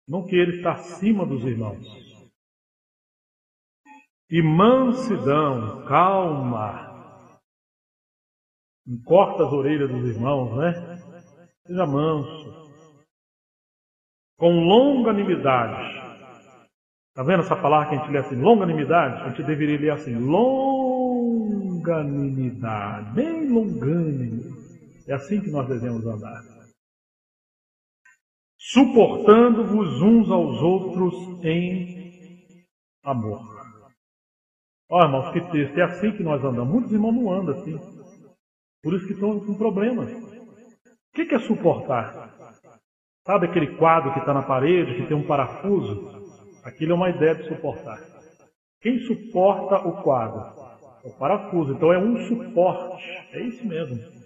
Não queira estar acima dos irmãos. E mansidão, calma. Encorta as orelhas dos irmãos, né? Seja manso. Com longanimidade. Está vendo essa palavra que a gente lê assim? Longanimidade? A gente deveria ler assim. Longanimidade. Bem longânimo. É assim que nós devemos andar. Suportando-vos uns aos outros em amor. Ó, irmãos, que texto. É assim que nós andamos. Muitos irmãos não andam assim. Por isso que estão com problemas. O que é suportar? Sabe aquele quadro que está na parede, que tem um parafuso? Aquilo é uma ideia de suportar. Quem suporta o quadro? É o parafuso. Então é um suporte. É isso mesmo.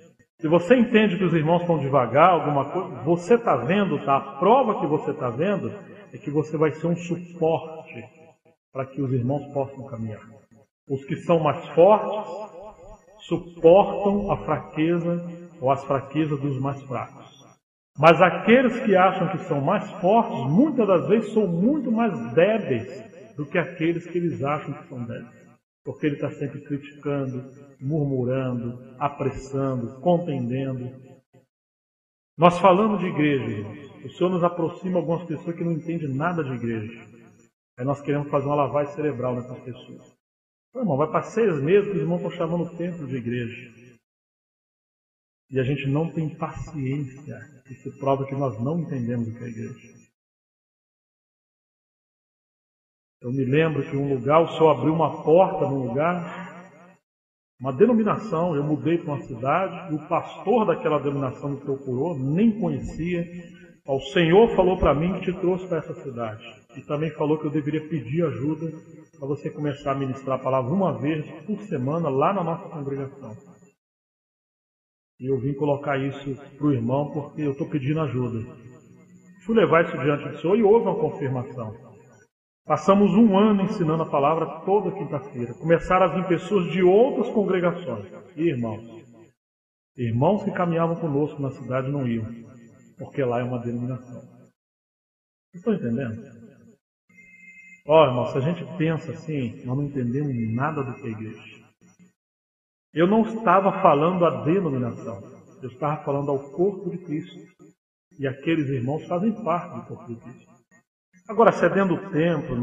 Se você entende que os irmãos estão devagar, alguma coisa, você está vendo, tá? A prova que você está vendo é que você vai ser um suporte para que os irmãos possam caminhar. Os que são mais fortes suportam a fraqueza ou as fraquezas dos mais fracos. Mas aqueles que acham que são mais fortes, muitas das vezes são muito mais débeis do que aqueles que eles acham que são débeis. Porque ele está sempre criticando, murmurando, apressando, contendendo. Nós falamos de igreja, irmãos. O Senhor nos aproxima algumas pessoas que não entendem nada de igreja. Aí nós queremos fazer uma lavagem cerebral nessas pessoas. Irmão, vai para 6 meses que os irmãos estão chamando o templo de igreja. E a gente não tem paciência. Isso prova que nós não entendemos o que é a igreja. Eu me lembro que um lugar, o Senhor abriu uma porta num lugar, uma denominação, eu mudei para uma cidade, e o pastor daquela denominação me procurou, nem conhecia, O Senhor falou para mim que te trouxe para essa cidade. E também falou que eu deveria pedir ajuda para você começar a ministrar a palavra uma vez por semana lá na nossa congregação. E eu vim colocar isso para o irmão porque eu estou pedindo ajuda. Fui levar isso diante do Senhor e houve uma confirmação. Passamos 1 ano ensinando a palavra toda quinta-feira. Começaram a vir pessoas de outras congregações. E irmãos que caminhavam conosco na cidade não iam, porque lá é uma denominação. Vocês estão entendendo? Irmão, se a gente pensa assim, nós não entendemos nada do que é igreja. Eu não estava falando a denominação, eu estava falando ao corpo de Cristo. E aqueles irmãos fazem parte do corpo de Cristo. Agora, se é dentro do templo,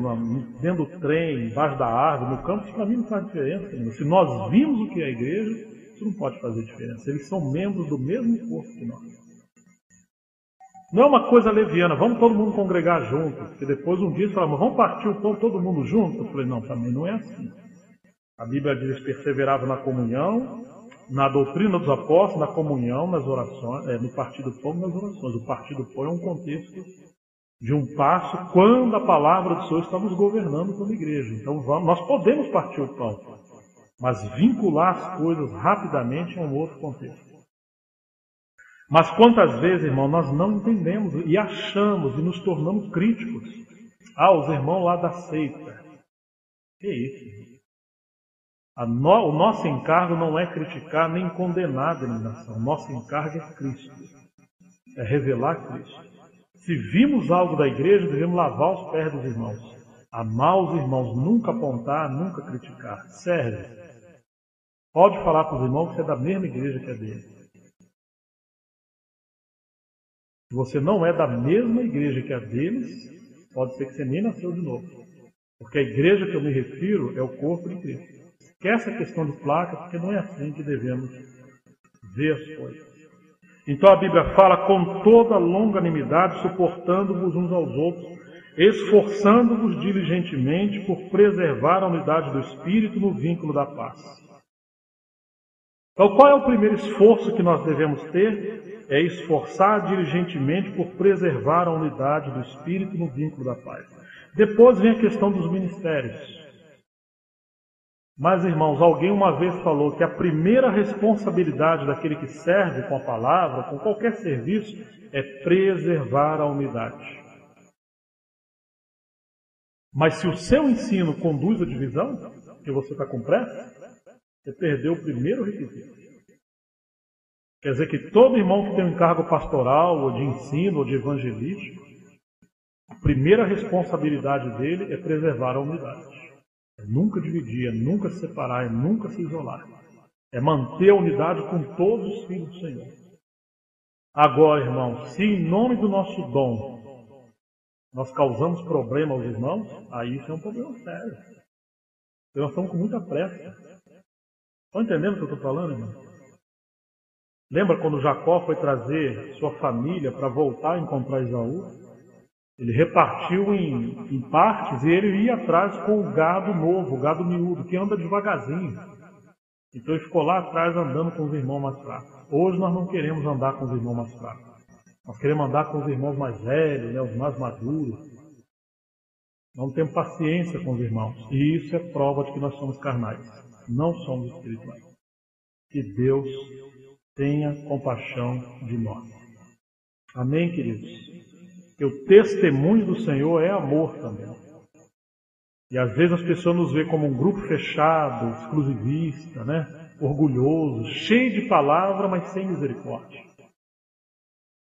dentro do trem, embaixo da árvore, no campo, isso para mim não faz diferença. Irmão. Se nós vimos o que é a igreja, isso não pode fazer diferença. Eles são membros do mesmo corpo que nós. Não é uma coisa leviana, vamos todo mundo congregar junto. Porque depois um dia eles falaram, vamos partir o pão todo mundo junto? Eu falei, não, também não é assim. A Bíblia diz que eles perseveravam na comunhão, na doutrina dos apóstolos, na comunhão, nas orações, no partir do pão e nas orações. O partir do pão é um contexto de um passo quando a palavra do Senhor está nos governando como igreja. Então nós podemos partir o pão, mas vincular as coisas rapidamente é um outro contexto. Mas quantas vezes, irmão, nós não entendemos e achamos e nos tornamos críticos. Os irmãos lá da seita. Que isso? O nosso encargo não é criticar nem condenar a denominação. O nosso encargo é Cristo. É revelar Cristo. Se vimos algo da igreja, devemos lavar os pés dos irmãos. Amar os irmãos, nunca apontar, nunca criticar. Serve. Pode falar para os irmãos que você é da mesma igreja que a dele. Se você não é da mesma igreja que a deles, pode ser que você nem nasceu de novo. Porque a igreja que eu me refiro é o corpo de Cristo. Esquece a questão de placa, porque não é assim que devemos ver as coisas. Então a Bíblia fala com toda longanimidade, suportando-vos uns aos outros, esforçando-vos diligentemente por preservar a unidade do Espírito no vínculo da paz. Então qual é o primeiro esforço que nós devemos ter? É esforçar diligentemente por preservar a unidade do Espírito no vínculo da paz. Depois vem a questão dos ministérios. Mas, irmãos, alguém uma vez falou que a primeira responsabilidade daquele que serve com a palavra, com qualquer serviço, é preservar a unidade. Mas se o seu ensino conduz à divisão, que você está com pressa, você perdeu o primeiro requisito. Quer dizer que todo irmão que tem um encargo pastoral, ou de ensino, ou de evangelístico, a primeira responsabilidade dele é preservar a unidade. É nunca dividir, é nunca se separar, é nunca se isolar. É manter a unidade com todos os filhos do Senhor. Agora, irmãos, se em nome do nosso dom nós causamos problema aos irmãos, aí isso é um problema sério. Nós estamos com muita pressa. Estão entendendo o que eu estou falando, irmão? Lembra quando Jacó foi trazer sua família para voltar a encontrar Esaú? Ele repartiu em partes e ele ia atrás com o gado novo, o gado miúdo, que anda devagarzinho. Então ele ficou lá atrás andando com os irmãos mais fracos. Hoje nós não queremos andar com os irmãos mais fracos. Nós queremos andar com os irmãos mais velhos, os mais maduros. Não temos paciência com os irmãos. E isso é prova de que nós somos carnais. Não somos espirituais. Que Deus tenha compaixão de nós. Amém, queridos? Que o testemunho do Senhor é amor também. E às vezes as pessoas nos veem como um grupo fechado, exclusivista, orgulhoso, cheio de palavra, mas sem misericórdia.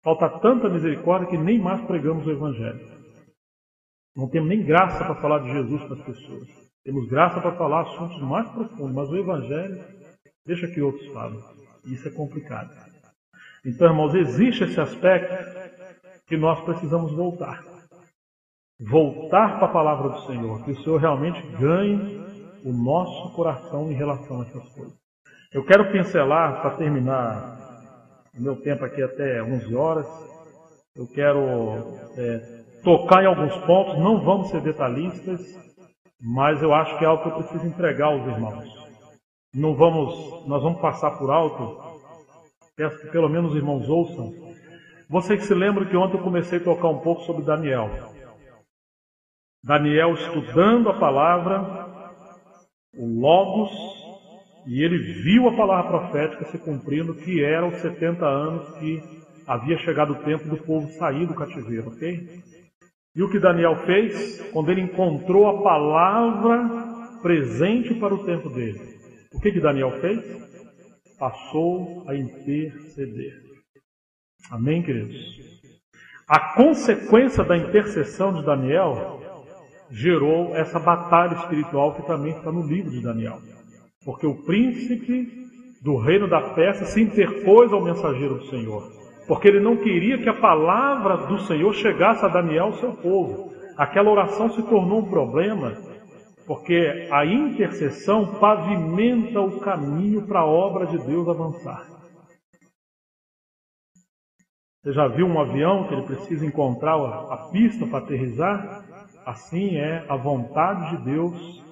Falta tanta misericórdia que nem mais pregamos o Evangelho. Não temos nem graça para falar de Jesus para as pessoas. Temos graça para falar assuntos mais profundos, mas o Evangelho deixa que outros falem. Isso é complicado. Então, irmãos, existe esse aspecto que nós precisamos voltar. Voltar para a palavra do Senhor, que o Senhor realmente ganhe o nosso coração em relação a essas coisas. Eu quero pincelar, para terminar o meu tempo aqui até 11 horas, eu quero tocar em alguns pontos, não vamos ser detalhistas, mas eu acho que é algo que eu preciso entregar aos irmãos. Nós vamos passar por alto, peço que pelo menos os irmãos ouçam. Vocês se lembram que ontem eu comecei a tocar um pouco sobre Daniel. Daniel estudando a palavra, o Logos, e ele viu a palavra profética se cumprindo, que eram os 70 anos que havia chegado o tempo do povo sair do cativeiro, ok? E o que Daniel fez? Quando ele encontrou a palavra presente para o tempo dele, o que Daniel fez? Passou a interceder. Amém, queridos? A consequência da intercessão de Daniel gerou essa batalha espiritual que também está no livro de Daniel. Porque o príncipe do reino da Pérsia se interpôs ao mensageiro do Senhor. Porque ele não queria que a palavra do Senhor chegasse a Daniel, seu povo. Aquela oração se tornou um problema, porque a intercessão pavimenta o caminho para a obra de Deus avançar. Você já viu um avião que ele precisa encontrar a pista para aterrissar? Assim é a vontade de Deus,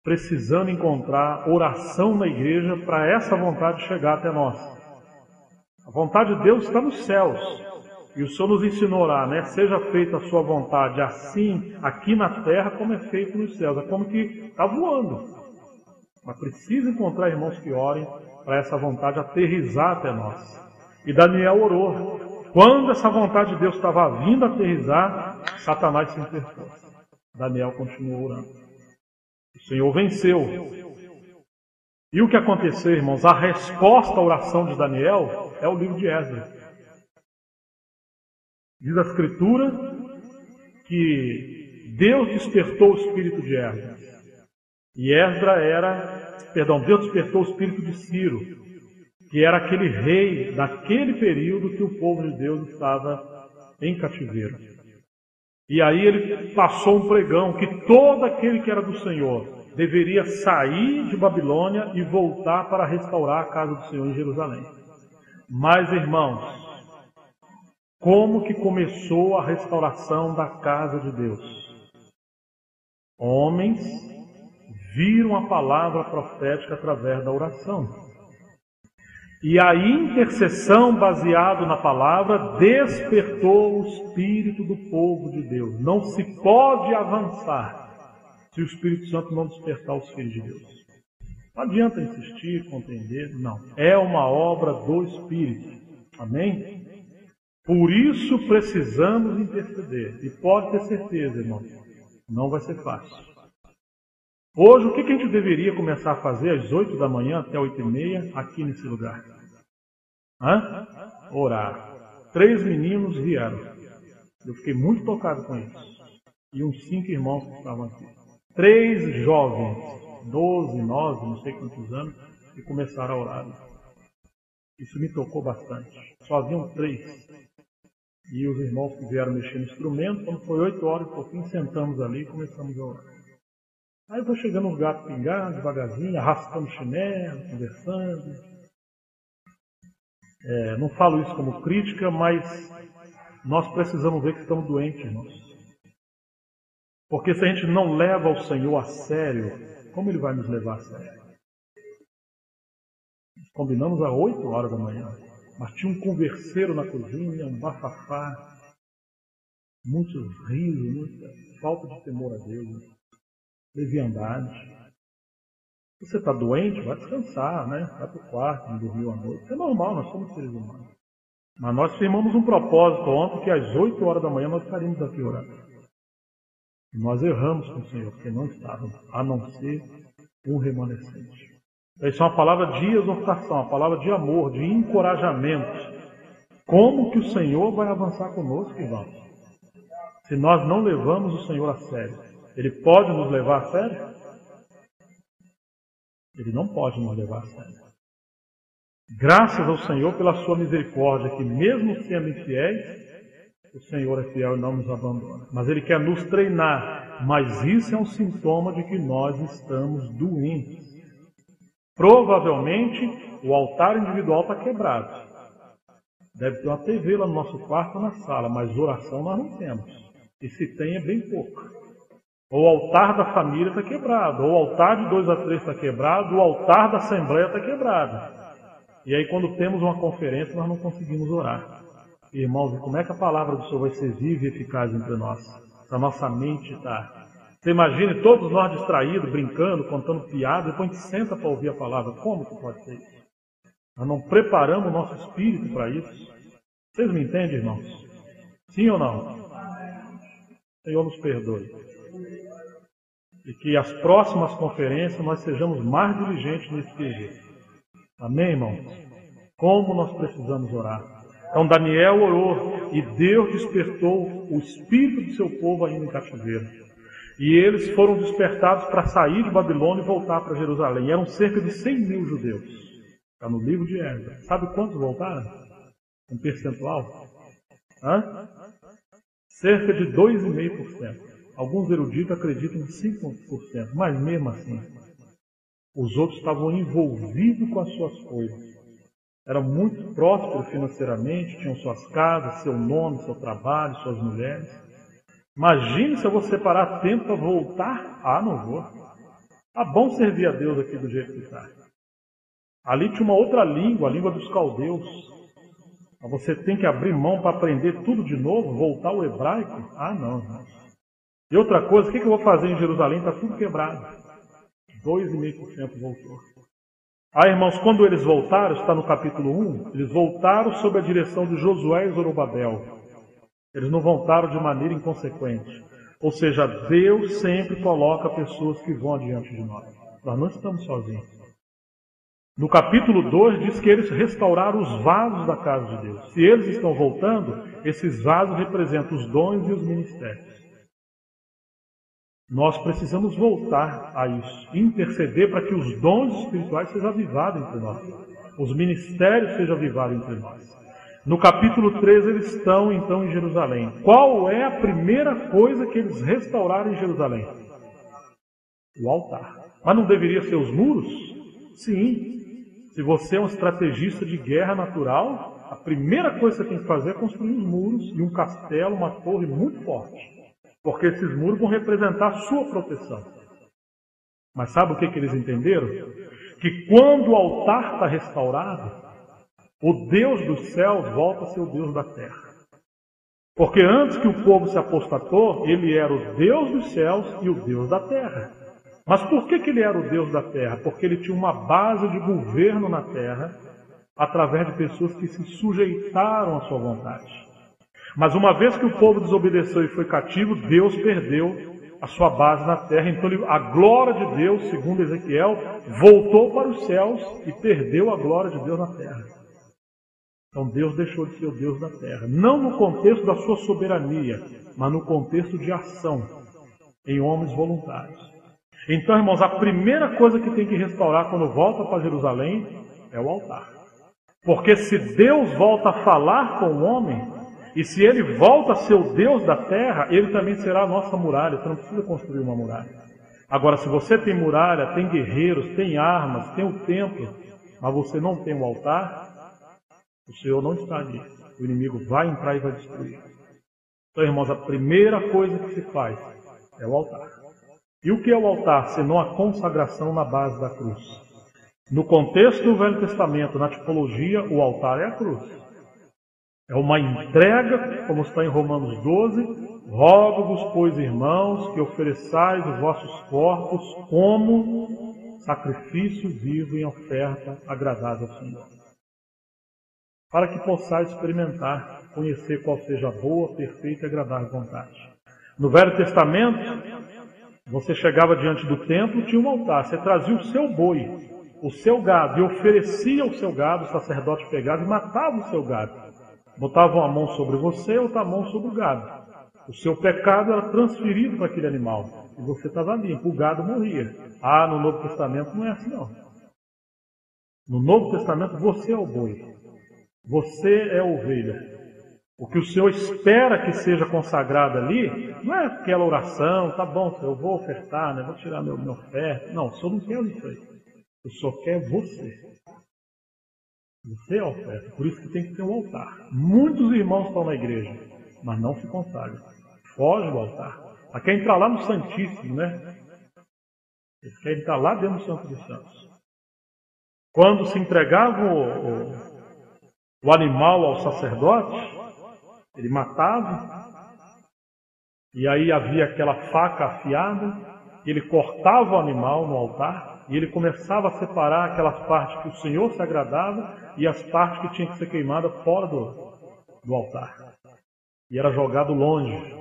precisando encontrar oração na igreja para essa vontade chegar até nós. A vontade de Deus está nos céus. E o Senhor nos ensinou a orar, né? Seja feita a sua vontade assim, aqui na terra, como é feito nos céus. É como que está voando. Mas precisa encontrar irmãos que orem para essa vontade aterrissar até nós. E Daniel orou. Quando essa vontade de Deus estava vindo aterrissar, Satanás se interpôs. Daniel continuou orando. O Senhor venceu. E o que aconteceu, irmãos? A resposta à oração de Daniel é o livro de Esdras. Diz a Escritura que Deus despertou o espírito de Esdras. E Deus despertou o espírito de Ciro, que era aquele rei daquele período que o povo de Deus estava em cativeiro. E aí ele passou um pregão que todo aquele que era do Senhor deveria sair de Babilônia e voltar para restaurar a casa do Senhor em Jerusalém. Mas, irmãos, como que começou a restauração da casa de Deus? Homens viram a palavra profética através da oração. E a intercessão baseada na palavra despertou o espírito do povo de Deus. Não se pode avançar se o Espírito Santo não despertar os filhos de Deus. Não adianta insistir, compreender, não. É uma obra do Espírito. Amém? Por isso precisamos interceder. E pode ter certeza, irmão, não vai ser fácil. Hoje, o que a gente deveria começar a fazer às 8 da manhã até 8h30 aqui nesse lugar? Orar. 3 meninos vieram. Eu fiquei muito tocado com isso. E uns 5 irmãos que estavam aqui. 3 jovens, 12, 9, não sei quantos anos, e começaram a orar. Isso me tocou bastante. Só haviam 3. E os irmãos que vieram mexer no instrumento, quando foi 8 horas e pouquinho, sentamos ali e começamos a orar. Aí foi chegando os gatos pingados, devagarzinho, arrastando chinelo, conversando. Não falo isso como crítica, mas nós precisamos ver que estamos doentes, irmãos. Porque se a gente não leva o Senhor a sério, como Ele vai nos levar a sério? Combinamos às 8 horas da manhã, mas tinha um converseiro na cozinha, um bafafá, muitos risos, muita falta de temor a Deus, leviandade. Se você está doente, vai descansar, né? Vai para o quarto, não dormiu à noite. Isso é normal, nós somos seres humanos. Mas nós firmamos um propósito ontem que às 8 horas da manhã nós estaríamos aqui orando. E nós erramos com o Senhor, porque não estávamos, a não ser um remanescente. Isso é uma palavra de exortação, uma palavra de amor, de encorajamento. Como que o Senhor vai avançar conosco, irmãos? Se nós não levamos o Senhor a sério. Ele pode nos levar a sério? Ele não pode nos levar a sério. Graças ao Senhor pela sua misericórdia, que mesmo sendo infiéis, o Senhor é fiel e não nos abandona. Mas Ele quer nos treinar. Mas isso é um sintoma de que nós estamos doentes. Provavelmente o altar individual está quebrado. Deve ter uma TV lá no nosso quarto ou na sala, mas oração nós não temos. E se tem é bem pouco. Ou o altar da família está quebrado, ou o altar de 2 a 3 está quebrado, ou o altar da assembleia está quebrado. E aí quando temos uma conferência nós não conseguimos orar. Irmãos, e como é que a palavra do Senhor vai ser viva e eficaz entre nós? Se a nossa mente está... Você imagine todos nós distraídos, brincando, contando piada, depois a gente senta para ouvir a palavra. Como que pode ser isso? Nós não preparamos o nosso espírito para isso. Vocês me entendem, irmãos? Sim ou não? O Senhor nos perdoe. E que as próximas conferências nós sejamos mais diligentes nesse quesito. Amém, irmãos? Como nós precisamos orar. Então Daniel orou e Deus despertou o espírito do seu povo ainda em cativeiro. E eles foram despertados para sair de Babilônia e voltar para Jerusalém. Eram cerca de 100.000 judeus. Está no livro de Esdras. Sabe quantos voltaram? Um percentual? Cerca de 2,5%. Alguns eruditos acreditam em 5%, mas mesmo assim, os outros estavam envolvidos com as suas coisas. Eram muito prósperos financeiramente, tinham suas casas, seu nome, seu trabalho, suas mulheres. Imagine se eu vou separar tempo para voltar. Não vou. Tá bom servir a Deus aqui do jeito que está. Ali tinha uma outra língua, a língua dos caldeus. Mas você tem que abrir mão para aprender tudo de novo, voltar ao hebraico? Não. E outra coisa, o que eu vou fazer em Jerusalém? Está tudo quebrado. 2,5% voltou. Irmãos, quando eles voltaram, está no capítulo 1, eles voltaram sob a direção de Josué e Zorobabel. Eles não voltaram de maneira inconsequente. Ou seja, Deus sempre coloca pessoas que vão adiante de nós. Nós não estamos sozinhos. No capítulo 2 diz que eles restauraram os vasos da casa de Deus. Se eles estão voltando, esses vasos representam os dons e os ministérios. Nós precisamos voltar a isso, interceder para que os dons espirituais sejam avivados entre nós, os ministérios sejam avivados entre nós. No capítulo 3 eles estão então em Jerusalém. Qual é a primeira coisa que eles restauraram em Jerusalém? O altar. Mas não deveria ser os muros? Sim. Se você é um estrategista de guerra natural, a primeira coisa que você tem que fazer é construir uns muros e um castelo, uma torre muito forte. Porque esses muros vão representar a sua proteção. Mas sabe o que eles entenderam? Que quando o altar está restaurado, o Deus dos céus volta a ser o Deus da terra. Porque antes que o povo se apostatou, ele era o Deus dos céus e o Deus da terra. Mas por que ele era o Deus da terra? Porque ele tinha uma base de governo na terra, através de pessoas que se sujeitaram à sua vontade. Mas uma vez que o povo desobedeceu e foi cativo, Deus perdeu a sua base na terra. Então a glória de Deus, segundo Ezequiel, voltou para os céus e perdeu a glória de Deus na terra. Então Deus deixou de ser o Deus da terra. Não no contexto da sua soberania, mas no contexto de ação em homens voluntários. Então, irmãos, a primeira coisa que tem que restaurar quando volta para Jerusalém é o altar. Porque se Deus volta a falar com o homem, e se ele volta a ser o Deus da terra, ele também será a nossa muralha. Você não precisa construir uma muralha. Agora, se você tem muralha, tem guerreiros, tem armas, tem o templo, mas você não tem o altar, o Senhor não está ali. O inimigo vai entrar e vai destruir. Então, irmãos, a primeira coisa que se faz é o altar. E o que é o altar, senão a consagração na base da cruz? No contexto do Velho Testamento, na tipologia, o altar é a cruz. É uma entrega, como está em Romanos 12, rogo-vos, pois, irmãos, que ofereçais os vossos corpos como sacrifício vivo em oferta agradável ao Senhor, para que possais experimentar, conhecer qual seja a boa, perfeita e agradável vontade. No Velho Testamento, você chegava diante do templo, tinha um altar, você trazia o seu boi, o seu gado, e oferecia o seu gado, o sacerdote pegava e matava o seu gado. Botava uma mão sobre você e outra mão sobre o gado. O seu pecado era transferido para aquele animal, e você estava limpo, o gado morria. No Novo Testamento não é assim não. No Novo Testamento você é o boi. Você é a ovelha. O que o Senhor espera que seja consagrado ali, não é aquela oração, tá bom, Senhor, eu vou ofertar, né? Vou tirar minha oferta. Não, o Senhor não quer isso aí. O Senhor quer você. Você é a oferta. Por isso que tem que ter um altar. Muitos irmãos estão na igreja, mas não se consagram. Foge do altar. Quer entrar lá no Santíssimo, né? Eles querem entrar lá dentro do Santo dos Santos. Quando se entregava o animal ao sacerdote, Ele matava, e aí havia aquela faca afiada, ele cortava o animal no altar, e ele começava a separar aquelas partes que o Senhor se agradava e as partes que tinham que ser queimadas fora do altar. E era jogado longe.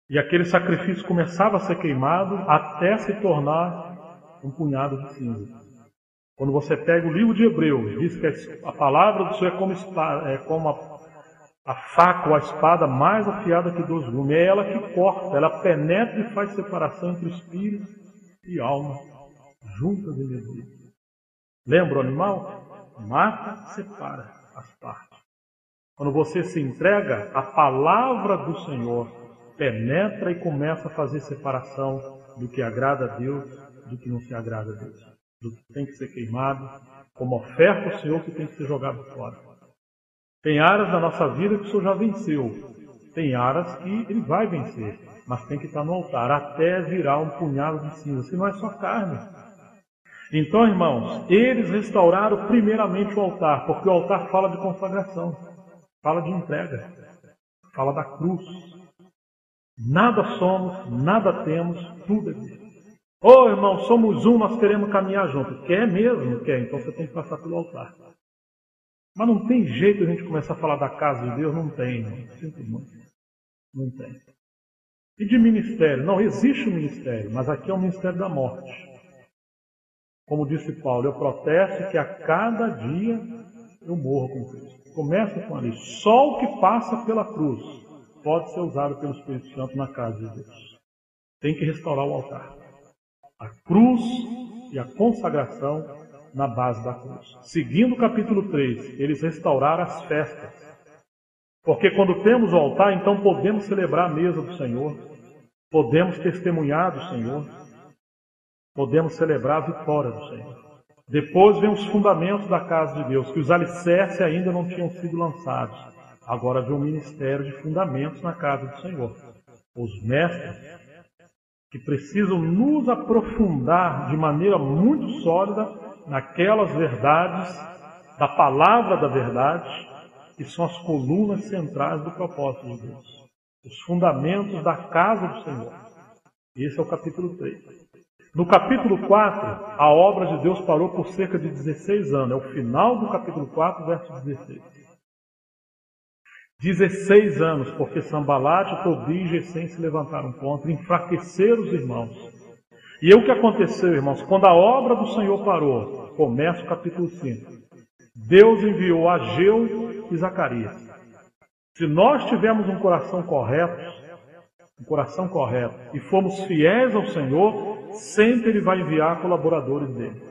E aquele sacrifício começava a ser queimado até se tornar um punhado de cinza. Quando você pega o livro de Hebreus, diz que a palavra do Senhor é como a faca ou a espada mais afiada que dois gumes. É ela que corta, ela penetra e faz separação entre espírito e alma, juntas e medidas. Lembra o animal? Mata, separa as partes. Quando você se entrega, a palavra do Senhor penetra e começa a fazer separação do que agrada a Deus, do que não se agrada a Deus, do que tem que ser queimado, como oferta ao Senhor que tem que ser jogado fora. Tem áreas da nossa vida que o Senhor já venceu, tem áreas que Ele vai vencer, mas tem que estar no altar até virar um punhado de cinza, senão é só carne. Então, irmãos, eles restauraram primeiramente o altar, porque o altar fala de consagração, fala de entrega, fala da cruz. Nada somos, nada temos, tudo é Deus. Ô irmão, somos um, nós queremos caminhar junto. Quer mesmo? Quer, então você tem que passar pelo altar. Mas não tem jeito de a gente começar a falar da casa de Deus? Não tem, não. Sinto muito. Não tem. E de ministério? Não, existe um ministério, mas aqui é o ministério da morte. Como disse Paulo, eu protesto que a cada dia eu morro com Cristo. Começa com ali. Só o que passa pela cruz pode ser usado pelo Espírito Santo na casa de Deus. Tem que restaurar o altar. A cruz e a consagração na base da cruz. Seguindo o capítulo 3, eles restauraram as festas. Porque quando temos o altar, então podemos celebrar a mesa do Senhor, podemos testemunhar do Senhor, podemos celebrar a vitória do Senhor. Depois vem os fundamentos da casa de Deus, que os alicerces ainda não tinham sido lançados. Agora vem um ministério de fundamentos na casa do Senhor. Os mestres que precisam nos aprofundar de maneira muito sólida naquelas verdades da palavra da verdade, que são as colunas centrais do propósito de Deus. Os fundamentos da casa do Senhor. Esse é o capítulo 3. No capítulo 4, a obra de Deus parou por cerca de 16 anos. É o final do capítulo 4, verso 16. 16 anos, porque Sambalate, Tobi e Gesem se levantaram contra, enfraqueceram os irmãos. E o que aconteceu, irmãos? Quando a obra do Senhor parou, começa o capítulo 5. Deus enviou Ageu e Zacarias. Se nós tivermos um coração correto, e formos fiéis ao Senhor, sempre Ele vai enviar colaboradores dele.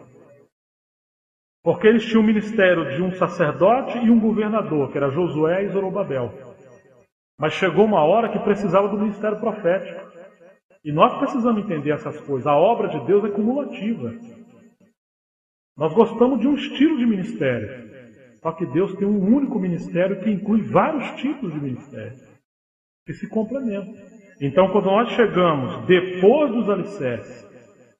Porque eles tinham o ministério de um sacerdote e um governador, que era Josué e Zorobabel. Mas chegou uma hora que precisava do ministério profético. E nós precisamos entender essas coisas. A obra de Deus é cumulativa. Nós gostamos de um estilo de ministério. Só que Deus tem um único ministério que inclui vários tipos de ministério, que se complementam. Então, quando nós chegamos depois dos alicerces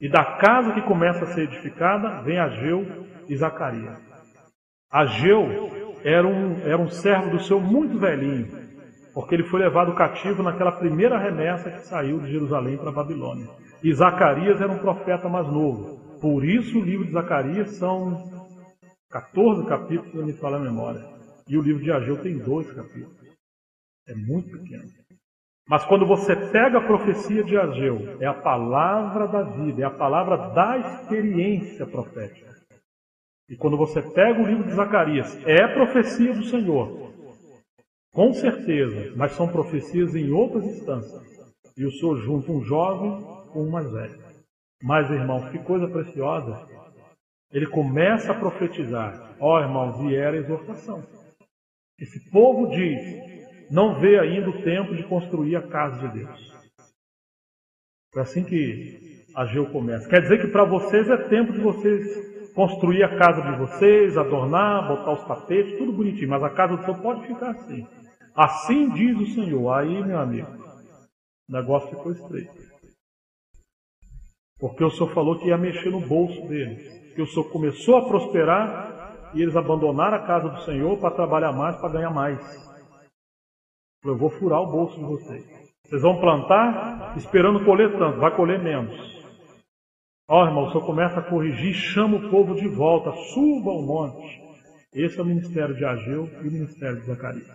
e da casa que começa a ser edificada, vem Ageu e Zacarias. Ageu era um servo do Senhor muito velhinho, porque ele foi levado cativo naquela primeira remessa que saiu de Jerusalém para a Babilônia. E Zacarias era um profeta mais novo. Por isso o livro de Zacarias são 14 capítulos, se não me falha a memória. E o livro de Ageu tem 2 capítulos. É muito pequeno. Mas quando você pega a profecia de Ageu, é a palavra da vida, é a palavra da experiência profética. E quando você pega o livro de Zacarias, é profecia do Senhor. Com certeza, mas são profecias em outras instâncias. E o Senhor junta um jovem com um mais velho. Mas, irmãos, que coisa preciosa. Ele começa a profetizar. Ó, irmãos, e era a exortação. Esse povo diz, não vê ainda o tempo de construir a casa de Deus. É assim que Ageu começa. Quer dizer que para vocês é tempo de vocês construir a casa de vocês, adornar, botar os tapetes, tudo bonitinho. Mas a casa do Senhor pode ficar assim. Assim diz o Senhor. Aí, meu amigo, o negócio ficou estreito. Porque o Senhor falou que ia mexer no bolso deles. Que o Senhor começou a prosperar e eles abandonaram a casa do Senhor para trabalhar mais, para ganhar mais. Eu vou furar o bolso de vocês. Vocês vão plantar esperando colher tanto, vai colher menos. Ó, irmão, o senhor começa a corrigir, chama o povo de volta, suba ao monte. Esse é o ministério de Ageu e o ministério de Zacarias.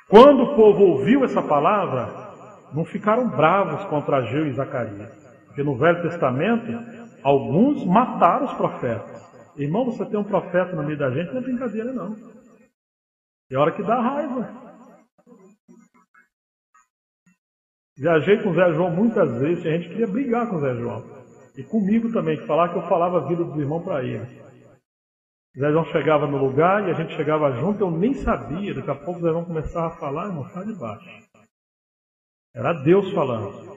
Quando o povo ouviu essa palavra, não ficaram bravos contra Ageu e Zacarias. Porque no Velho Testamento, alguns mataram os profetas. Irmão, você tem um profeta no meio da gente, não é brincadeira não. É hora que dá raiva. Viajei com o Zé João muitas vezes, a gente queria brigar com o Zé João. E comigo também, que falar que eu falava a vida do irmão para ele. O Zé João chegava no lugar e a gente chegava junto, eu nem sabia. Daqui a pouco o Zé João começava a falar, irmão, sai de baixo. Era Deus falando.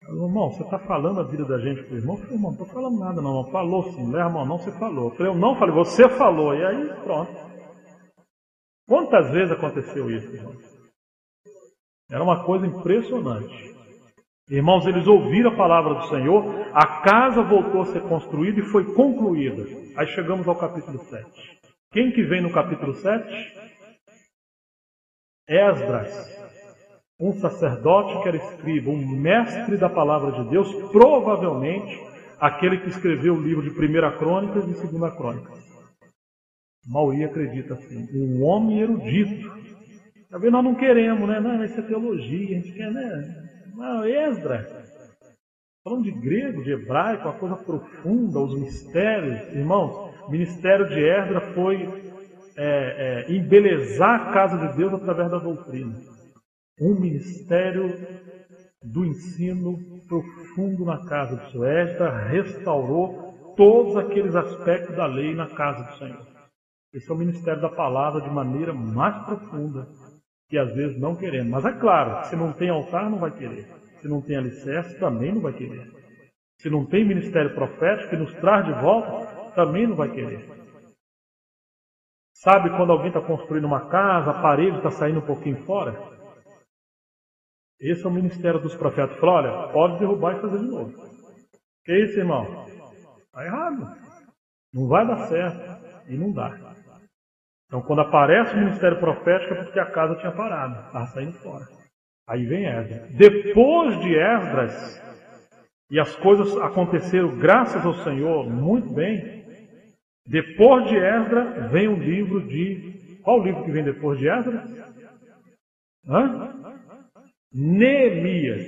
Eu, irmão, você está falando a vida da gente para o irmão? Eu falei, irmão, não estou falando nada não. Falou sim, leva a mão, não, você falou. Eu falei, eu não falei, você falou. E aí, pronto. Quantas vezes aconteceu isso, irmão? Era uma coisa impressionante. Irmãos, eles ouviram a palavra do Senhor, a casa voltou a ser construída e foi concluída. Aí chegamos ao capítulo 7. Quem que vem no capítulo 7? Esdras, um sacerdote que era escriba, um mestre da palavra de Deus, provavelmente aquele que escreveu o livro de 1 Crônicas e 2 Crônicas. Mauri acredita assim, um homem erudito. Talvez nós não queremos, né? Não, isso é teologia, a gente quer, né? Não, Esdras, falando de grego, de hebraico, uma coisa profunda, os mistérios. Irmãos, o ministério de Esdras foi embelezar a casa de Deus através da doutrina. Um ministério do ensino profundo na casa do Senhor. Esdras restaurou todos aqueles aspectos da lei na casa do Senhor. Esse é o ministério da palavra de maneira mais profunda, que às vezes não queremos. Mas é claro, se não tem altar, não vai querer. Se não tem alicerce, também não vai querer. Se não tem ministério profético que nos traz de volta, também não vai querer. Sabe quando alguém está construindo uma casa, a parede está saindo um pouquinho fora? Esse é o ministério dos profetas. Fala, olha, pode derrubar e fazer de novo. Que isso, irmão? Está errado. Não vai dar certo. E não dá. Então, quando aparece o ministério profético, é porque a casa tinha parado, estava saindo fora. Aí vem Esdras. Depois de Esdras, e as coisas aconteceram graças ao Senhor muito bem, depois de Esdras vem o livro de... Qual o livro que vem depois de Esdras? Neemias.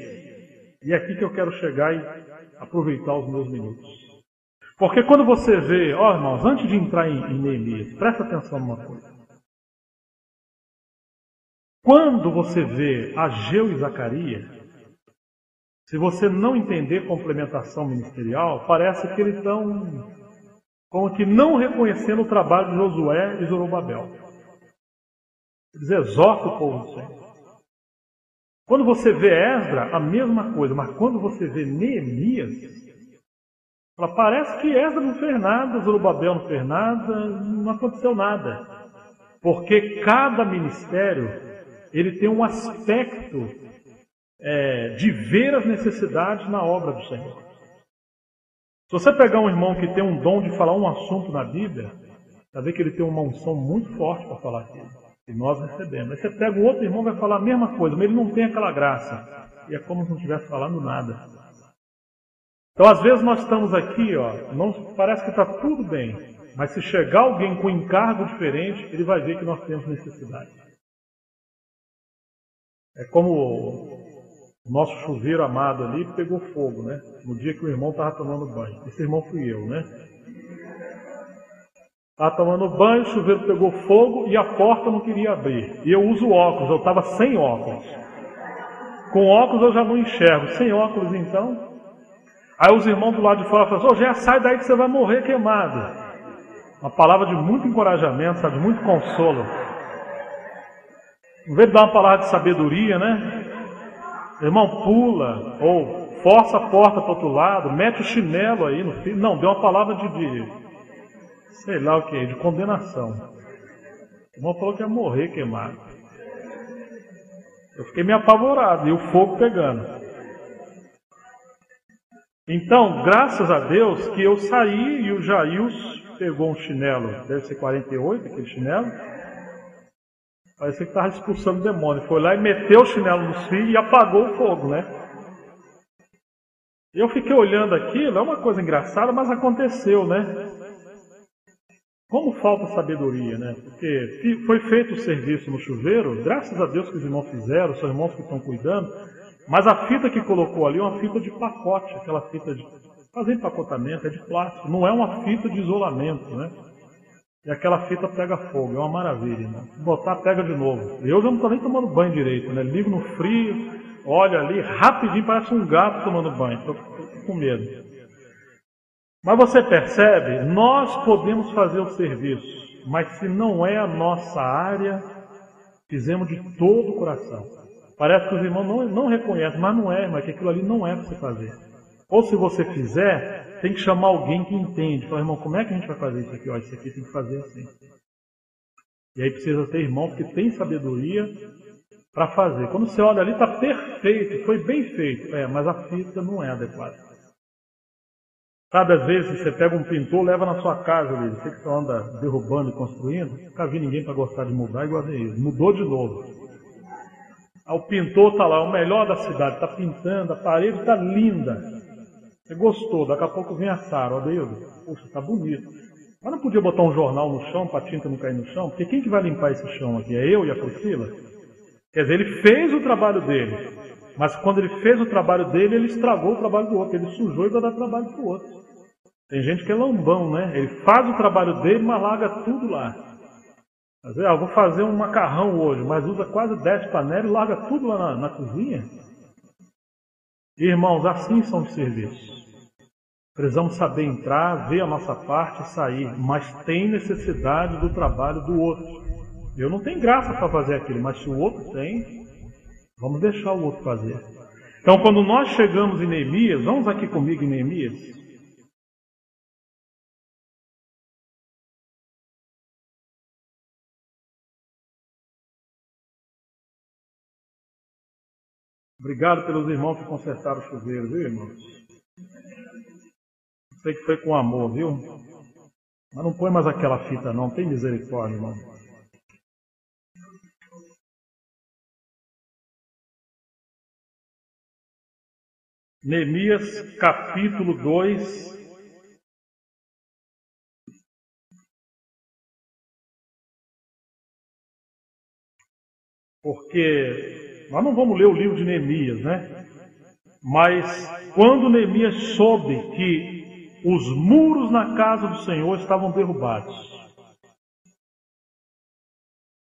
E é aqui que eu quero chegar e aproveitar os meus minutos. Porque quando você vê, irmãos, antes de entrar em Neemias, presta atenção numa coisa. Quando você vê Ageu e Zacarias, se você não entender complementação ministerial, parece que eles estão como que não reconhecendo o trabalho de Josué e Zorobabel. Eles exortam o povo do Senhor. Quando você vê Esdras, a mesma coisa, mas quando você vê Neemias, parece que Esdras não fez nada, Zorobabel não fez nada, não aconteceu nada. Porque cada ministério, ele tem um aspecto de ver as necessidades na obra do Senhor. Se você pegar um irmão que tem um dom de falar um assunto na Bíblia, vai ver que ele tem uma unção muito forte para falar aquilo. E nós recebemos. Aí você pega o outro irmão e vai falar a mesma coisa, mas ele não tem aquela graça. E é como se não estivesse falando nada. Então, às vezes nós estamos aqui, parece que está tudo bem, mas se chegar alguém com encargo diferente, ele vai ver que nós temos necessidade. É como o nosso chuveiro amado ali pegou fogo, né? No dia que o irmão estava tomando banho. Esse irmão fui eu, né? Estava tomando banho, o chuveiro pegou fogo e a porta não queria abrir. E eu uso óculos, eu estava sem óculos. Com óculos eu já não enxergo, sem óculos então... Aí os irmãos do lado de fora falam assim, já sai daí que você vai morrer queimado. Uma palavra de muito encorajamento, sabe, de muito consolo. Em vez de dar uma palavra de sabedoria, né? Irmão, pula, ou força a porta para o outro lado, mete o chinelo aí no filho. Não, deu uma palavra sei lá o que, de condenação. O irmão falou que ia morrer queimado. Eu fiquei meio apavorado, e o fogo pegando. Então, graças a Deus que eu saí e o Jails pegou um chinelo, deve ser 48, aquele chinelo. Parecia que estava expulsando o demônio. Foi lá e meteu o chinelo nos fios e apagou o fogo, né? Eu fiquei olhando aquilo, é uma coisa engraçada, mas aconteceu, né? Como falta sabedoria, né? Porque foi feito o serviço no chuveiro, graças a Deus que os irmãos fizeram, são irmãos que estão cuidando, mas a fita que colocou ali é uma fita de pacote, aquela fita de fazer empacotamento, é de plástico, não é uma fita de isolamento, né? E aquela fita pega fogo, é uma maravilha, né? Se botar, pega de novo. Eu já não estou nem tomando banho direito, né? Ligo no frio, olho ali, rapidinho, parece um gato tomando banho, estou com medo. Mas você percebe, nós podemos fazer o serviço, mas se não é a nossa área, fizemos de todo o coração. Parece que os irmãos não reconhecem, mas não é, mas que aquilo ali não é para você fazer. Ou se você fizer, tem que chamar alguém que entende. Fala, irmão, como é que a gente vai fazer isso aqui? Ó, isso aqui tem que fazer assim. E aí precisa ter irmãos que têm sabedoria para fazer. Quando você olha ali, está perfeito, foi bem feito. Mas a fita não é adequada. Sabe, às vezes você pega um pintor, leva na sua casa, ali, você que só anda derrubando e construindo, nunca vi ninguém para gostar de mudar igual a ele. Mudou de novo. Aí o pintor está lá, o melhor da cidade, está pintando, a parede está linda. Você gostou, daqui a pouco vem a Sara, Adeildo, poxa, está bonito. Mas não podia botar um jornal no chão para a tinta não cair no chão? Porque quem que vai limpar esse chão aqui? É eu e a Priscila? Quer dizer, ele fez o trabalho dele, mas quando ele fez o trabalho dele, ele estragou o trabalho do outro, ele sujou e vai dar trabalho para o outro. Tem gente que é lambão, né? Ele faz o trabalho dele, mas larga tudo lá. Às vezes, vou fazer um macarrão hoje, mas usa quase 10 panelas e larga tudo lá na cozinha. Irmãos, assim são os serviços. Precisamos saber entrar, ver a nossa parte e sair, mas tem necessidade do trabalho do outro. Eu não tenho graça para fazer aquilo, mas se o outro tem, vamos deixar o outro fazer. Então, quando nós chegamos em Neemias, vamos aqui comigo em Neemias. Obrigado pelos irmãos que consertaram o chuveiro, viu, irmãos? Sei que foi com amor, viu? Mas não põe mais aquela fita, não. Tem misericórdia, irmão. Neemias, capítulo 2. Porque nós não vamos ler o livro de Neemias, né? Mas quando Neemias soube que os muros na casa do Senhor estavam derrubados,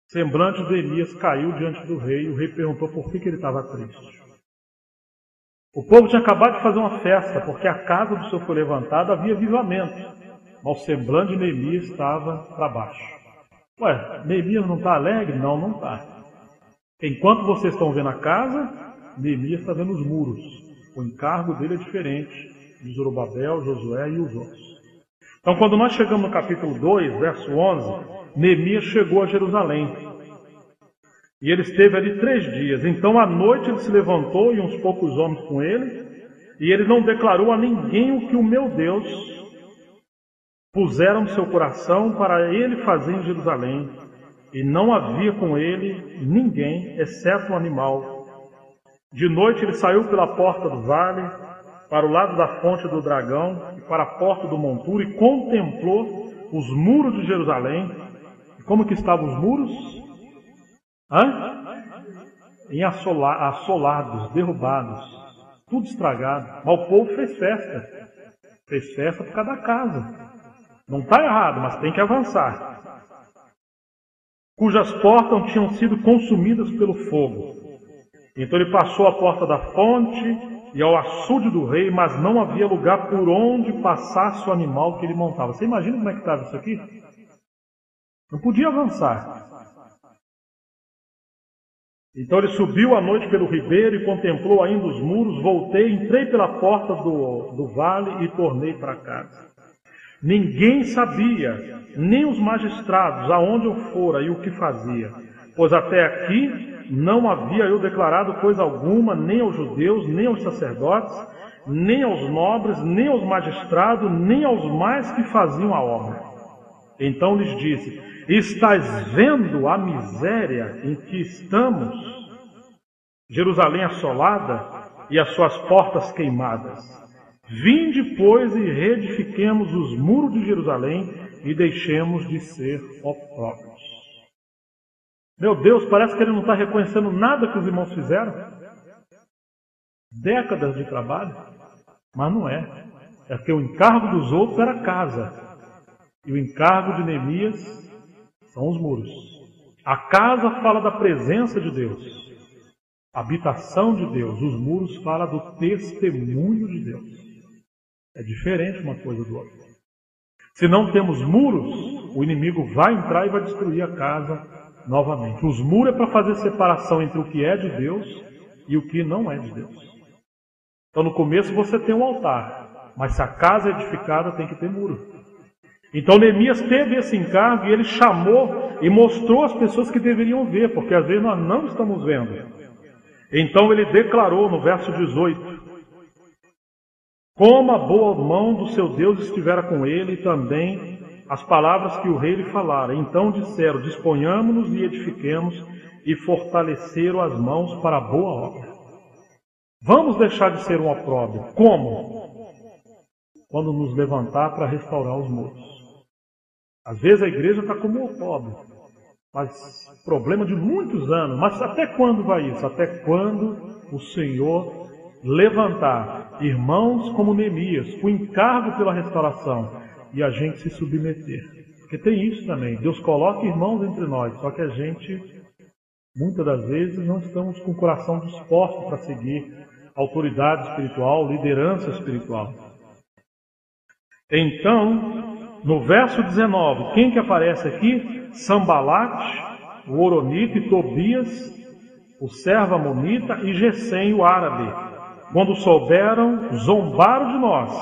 o semblante de Neemias caiu diante do rei e o rei perguntou por que ele estava triste. O povo tinha acabado de fazer uma festa, porque a casa do Senhor foi levantada, havia avivamento, mas o semblante de Neemias estava para baixo. Ué, Neemias não está alegre? Não, não está. Enquanto vocês estão vendo a casa, Neemias está vendo os muros. O encargo dele é diferente de Zorobabel, Josué e os outros. Então, quando nós chegamos no capítulo 2, verso 11, Neemias chegou a Jerusalém. E ele esteve ali 3 dias. Então, à noite ele se levantou e uns poucos homens com ele, e ele não declarou a ninguém o que o meu Deus pusera no seu coração para ele fazer em Jerusalém. E não havia com ele ninguém, exceto um animal. De noite ele saiu pela porta do vale, para o lado da fonte do dragão, e para a porta do monturo, e contemplou os muros de Jerusalém. E como que estavam os muros? Assolados, derrubados, tudo estragado. Mas o povo fez festa. Fez festa por causa da casa. Não está errado, mas tem que avançar. Cujas portas tinham sido consumidas pelo fogo. Então ele passou a porta da fonte e ao açude do rei, mas não havia lugar por onde passasse o animal que ele montava. Você imagina como é que estava isso aqui? Não podia avançar. Então ele subiu à noite pelo ribeiro e contemplou ainda os muros. Voltei, entrei pela porta do vale e tornei para casa. Ninguém sabia, nem os magistrados, aonde eu fora e o que fazia, pois até aqui não havia eu declarado coisa alguma, nem aos judeus, nem aos sacerdotes, nem aos nobres, nem aos magistrados, nem aos mais que faziam a obra. Então lhes disse: Estás vendo a miséria em que estamos? Jerusalém assolada e as suas portas queimadas. Vinde, pois, e reedifiquemos os muros de Jerusalém e deixemos de ser opróbrios. Meu Deus, parece que ele não está reconhecendo nada que os irmãos fizeram. Décadas de trabalho, mas não é. É porque o encargo dos outros era a casa. E o encargo de Neemias são os muros. A casa fala da presença de Deus, a habitação de Deus. Os muros falam do testemunho de Deus. É diferente uma coisa do outro. Se não temos muros, o inimigo vai entrar e vai destruir a casa novamente. Os muros é para fazer separação entre o que é de Deus e o que não é de Deus. Então no começo você tem um altar, mas se a casa é edificada tem que ter muro. Então Neemias teve esse encargo e ele chamou e mostrou às pessoas que deveriam ver, porque às vezes nós não estamos vendo. Então ele declarou no verso 18: como a boa mão do seu Deus estivera com ele, e também as palavras que o rei lhe falara. Então disseram: disponhamo-nos e edifiquemos, e fortaleceram as mãos para a boa obra. Vamos deixar de ser um opróbrio. Como? Quando nos levantar para restaurar os muros. Às vezes a igreja está como um opróbrio, mas problema de muitos anos. Mas até quando vai isso? Até quando o Senhor levantar irmãos como Neemias, com encargo pela restauração, e a gente se submeter. Porque tem isso também, Deus coloca irmãos entre nós, só que a gente, muitas das vezes, não estamos com o coração disposto para seguir autoridade espiritual, liderança espiritual. Então, no verso 19, quem que aparece aqui? Sambalate, o Horonita, e Tobias, o servo amonita, e Gesem, o árabe. Quando souberam, zombaram de nós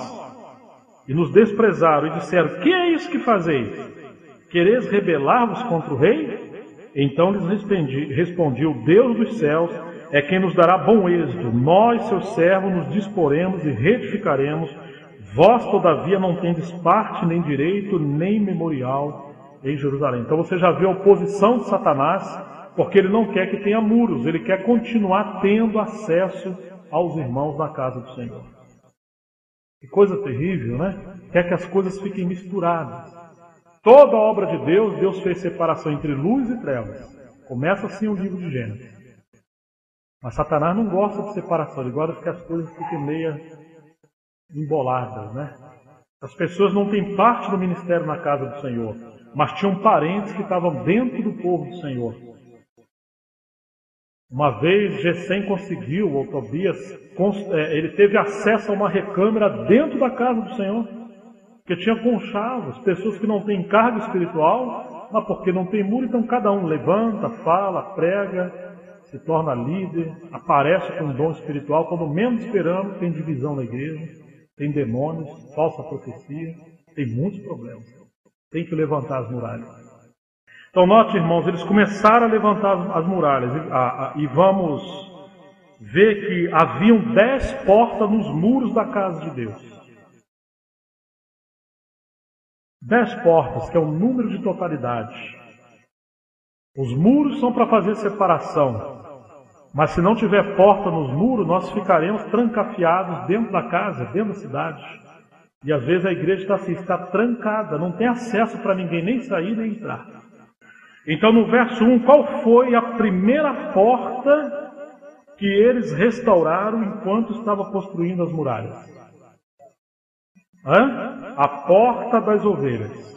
e nos desprezaram e disseram: que é isso que fazeis? Quereis rebelar-vos contra o rei? Então lhes respondi: o Deus dos céus é quem nos dará bom êxito. Nós, seus servos, nos disporemos e reedificaremos. Vós, todavia, não tendes parte, nem direito, nem memorial em Jerusalém. Então você já viu a oposição de Satanás, porque ele não quer que tenha muros, ele quer continuar tendo acesso aos irmãos na casa do Senhor. Que coisa terrível, né? Quer que as coisas fiquem misturadas. Toda a obra de Deus, Deus fez separação entre luz e trevas. Começa assim o livro de Gênesis. Mas Satanás não gosta de separação, ele gosta que as coisas fiquem meio emboladas, né? As pessoas não têm parte do ministério na casa do Senhor, mas tinham parentes que estavam dentro do povo do Senhor. Uma vez Gesem conseguiu, ou Tobias, ele teve acesso a uma recâmara dentro da casa do Senhor, que tinha conchavos, pessoas que não têm cargo espiritual, mas porque não tem muro, então cada um levanta, fala, prega, se torna líder, aparece com um dom espiritual. Quando menos esperamos, tem divisão na igreja, tem demônios, falsa profecia, tem muitos problemas. Tem que levantar as muralhas. Então, note, irmãos, eles começaram a levantar as muralhas e vamos ver que haviam 10 portas nos muros da casa de Deus. 10 portas, que é o número de totalidade. Os muros são para fazer separação, mas se não tiver porta nos muros, nós ficaremos trancafiados dentro da casa, dentro da cidade. E às vezes a igreja está assim, está trancada, não tem acesso para ninguém nem sair nem entrar. Então no verso 1, qual foi a primeira porta que eles restauraram enquanto estavam construindo as muralhas? A porta das ovelhas.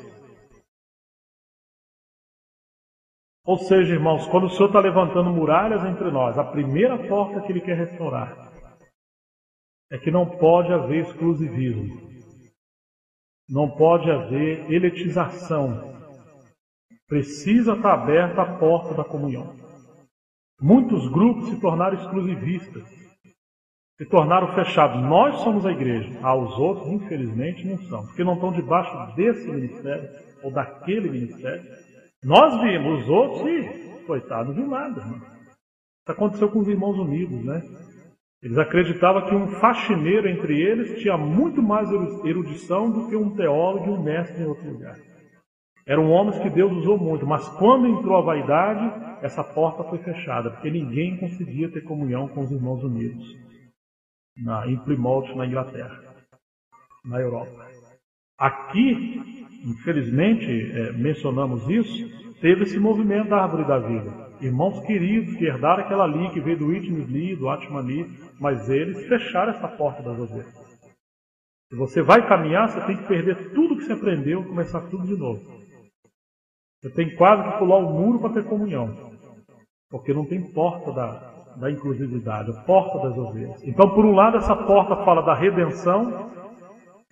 Ou seja, irmãos, quando o Senhor está levantando muralhas entre nós, a primeira porta que Ele quer restaurar é que não pode haver exclusivismo. Não pode haver elitização. Precisa estar aberta a porta da comunhão. Muitos grupos se tornaram exclusivistas, se tornaram fechados. Nós somos a igreja. Os outros, infelizmente, não são, porque não estão debaixo desse ministério ou daquele ministério. Nós vimos, os outros, coitados, não viu nada. Irmão. Isso aconteceu com os irmãos unidos, né? Eles acreditavam que um faxineiro entre eles tinha muito mais erudição do que um teólogo e um mestre em outro lugar. Eram homens que Deus usou muito, mas quando entrou a vaidade, essa porta foi fechada, porque ninguém conseguia ter comunhão com os irmãos unidos em Plymouth, na Inglaterra, na Europa. Aqui, infelizmente, mencionamos isso, teve esse movimento da árvore da vida. Irmãos queridos que herdaram aquela ali, que veio do Witness Lee, do Atman Lee, mas eles fecharam essa porta das ovelhas. Se você vai caminhar, você tem que perder tudo que você aprendeu e começar tudo de novo. Você tem quase que pular o muro para ter comunhão, porque não tem porta da inclusividade, a porta das ovelhas. Então, por um lado, essa porta fala da redenção,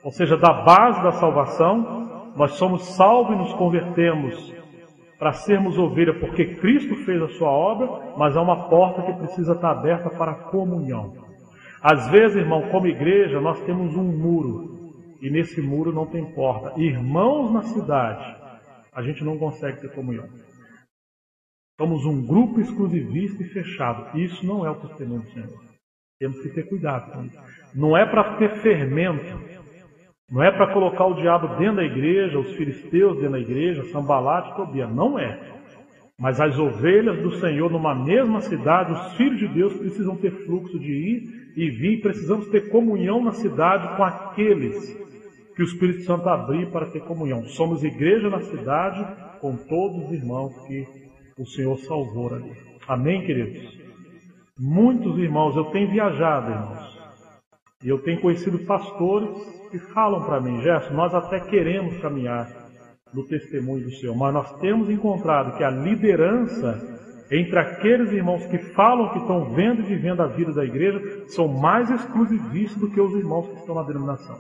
ou seja, da base da salvação. Nós somos salvos e nos convertemos para sermos ovelha, porque Cristo fez a sua obra, mas há uma porta que precisa estar aberta para a comunhão. Às vezes, irmão, como igreja, nós temos um muro, e nesse muro não tem porta. Irmãos na cidade, a gente não consegue ter comunhão. Somos um grupo exclusivista e fechado. Isso não é o testemunho do Senhor. Temos que ter cuidado com isso. Não é para ter fermento. Não é para colocar o diabo dentro da igreja, os filisteus dentro da igreja, Sambalat e Tobia. Não é. Mas as ovelhas do Senhor numa mesma cidade, os filhos de Deus precisam ter fluxo de ir e vir. Precisamos ter comunhão na cidade com aqueles que o Espírito Santo abrir para ter comunhão. Somos igreja na cidade com todos os irmãos que o Senhor salvou ali. Amém, queridos? Muitos irmãos, eu tenho viajado, irmãos. E eu tenho conhecido pastores que falam para mim, Gerson, nós até queremos caminhar no testemunho do Senhor, mas nós temos encontrado que a liderança entre aqueles irmãos que falam que estão vendo e vivendo a vida da igreja são mais exclusivistas do que os irmãos que estão na denominação.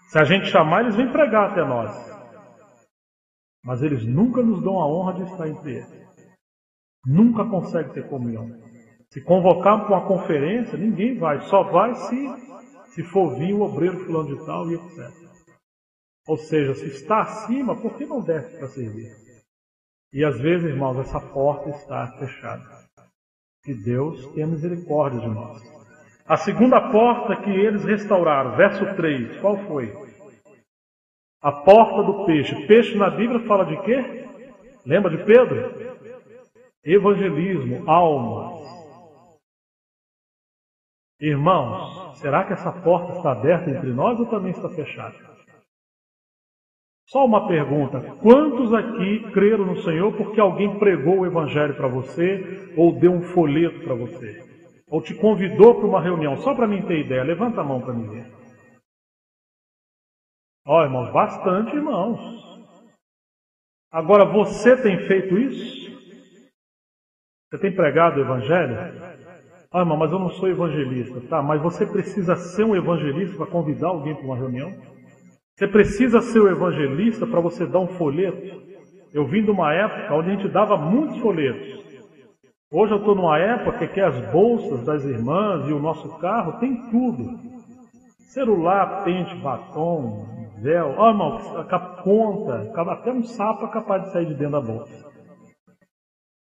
Se a gente chamar, eles vêm pregar até nós. Mas eles nunca nos dão a honra de estar entre eles. Nunca conseguem ter comunhão. Se convocar para uma conferência, ninguém vai. Só vai se for vir o obreiro fulano de tal e etc. Ou seja, se está acima, por que não desce para servir? E às vezes, irmãos, essa porta está fechada. Que Deus tenha misericórdia de nós. A segunda porta que eles restauraram, verso 3, qual foi? A porta do peixe. Peixe na Bíblia fala de quê? Lembra de Pedro? Evangelismo, almas. Irmãos, será que essa porta está aberta entre nós ou também está fechada? Só uma pergunta. Quantos aqui creram no Senhor porque alguém pregou o Evangelho para você ou deu um folheto para você? Ou te convidou para uma reunião? Só para mim ter ideia. Levanta a mão para mim ver. Ó, irmãos, bastante irmãos. Agora, você tem feito isso? Você tem pregado o Evangelho? Ah, irmão, mas eu não sou evangelista. Tá, mas você precisa ser um evangelista para convidar alguém para uma reunião? Você precisa ser um evangelista para você dar um folheto? Eu vim de uma época onde a gente dava muitos folhetos. Hoje eu estou numa época que as bolsas das irmãs e o nosso carro tem tudo. Celular, pente, batom, véu. Ó, irmão, conta, até um sapo é capaz de sair de dentro da bolsa.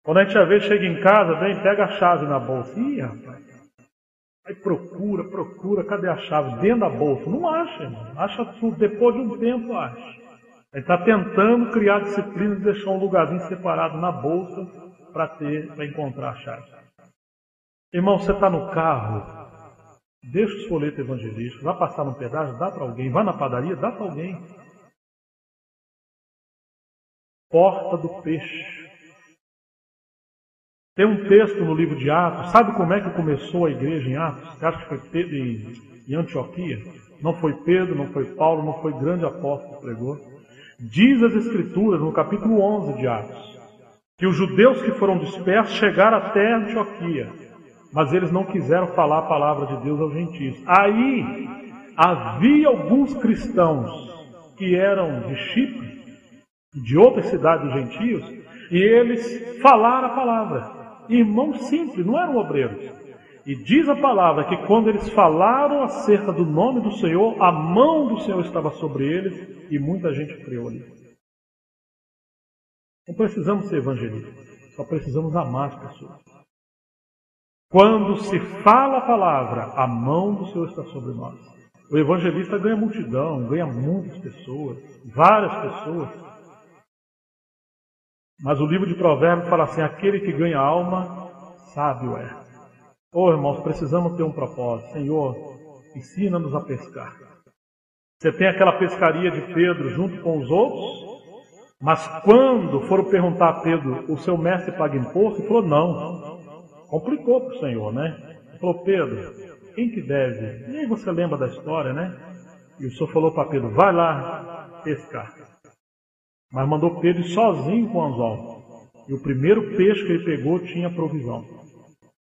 Quando a gente às vezes chega em casa, vem, pega a chave na bolsa. Ih, rapaz. Aí procura, cadê a chave? Dentro da bolsa. Não acha, irmão. Acha tudo. Depois de um tempo, acha. Ele está tentando criar disciplina e deixar um lugarzinho separado na bolsa para encontrar a chave. Irmão, você está no carro, deixa os folhetos evangelísticos, vai passar num pedágio, dá para alguém. Vai na padaria, dá para alguém. Porta do peixe. Tem um texto no livro de Atos. Sabe como é que começou a igreja em Atos? Você acha que foi Pedro em Antioquia? Não foi Pedro, não foi Paulo, não foi grande apóstolo que pregou. Diz as Escrituras, no capítulo 11 de Atos, que os judeus que foram dispersos chegaram até Antioquia, mas eles não quiseram falar a palavra de Deus aos gentios. Aí havia alguns cristãos que eram de Chipre, de outras cidades dos gentios, e eles falaram a palavra. Irmãos simples, não eram obreiros. E diz a palavra que quando eles falaram acerca do nome do Senhor, a mão do Senhor estava sobre eles e muita gente creu ali. Não precisamos ser evangelistas, só precisamos amar as pessoas. Quando se fala a palavra, a mão do Senhor está sobre nós. O evangelista ganha multidão, ganha muitas pessoas, várias pessoas. Mas o livro de Provérbios fala assim: aquele que ganha alma, sábio é. Irmãos, precisamos ter um propósito. Senhor, ensina-nos a pescar. Você tem aquela pescaria de Pedro junto com os outros, mas quando foram perguntar a Pedro, o seu mestre paga imposto? Ele falou, não. Complicou para o Senhor, né? Ele falou, Pedro, quem que deve? E aí você lembra da história, né? E o Senhor falou para Pedro, vai lá pescar. Mas mandou Pedro ir sozinho com o anzol. E o primeiro peixe que ele pegou tinha provisão.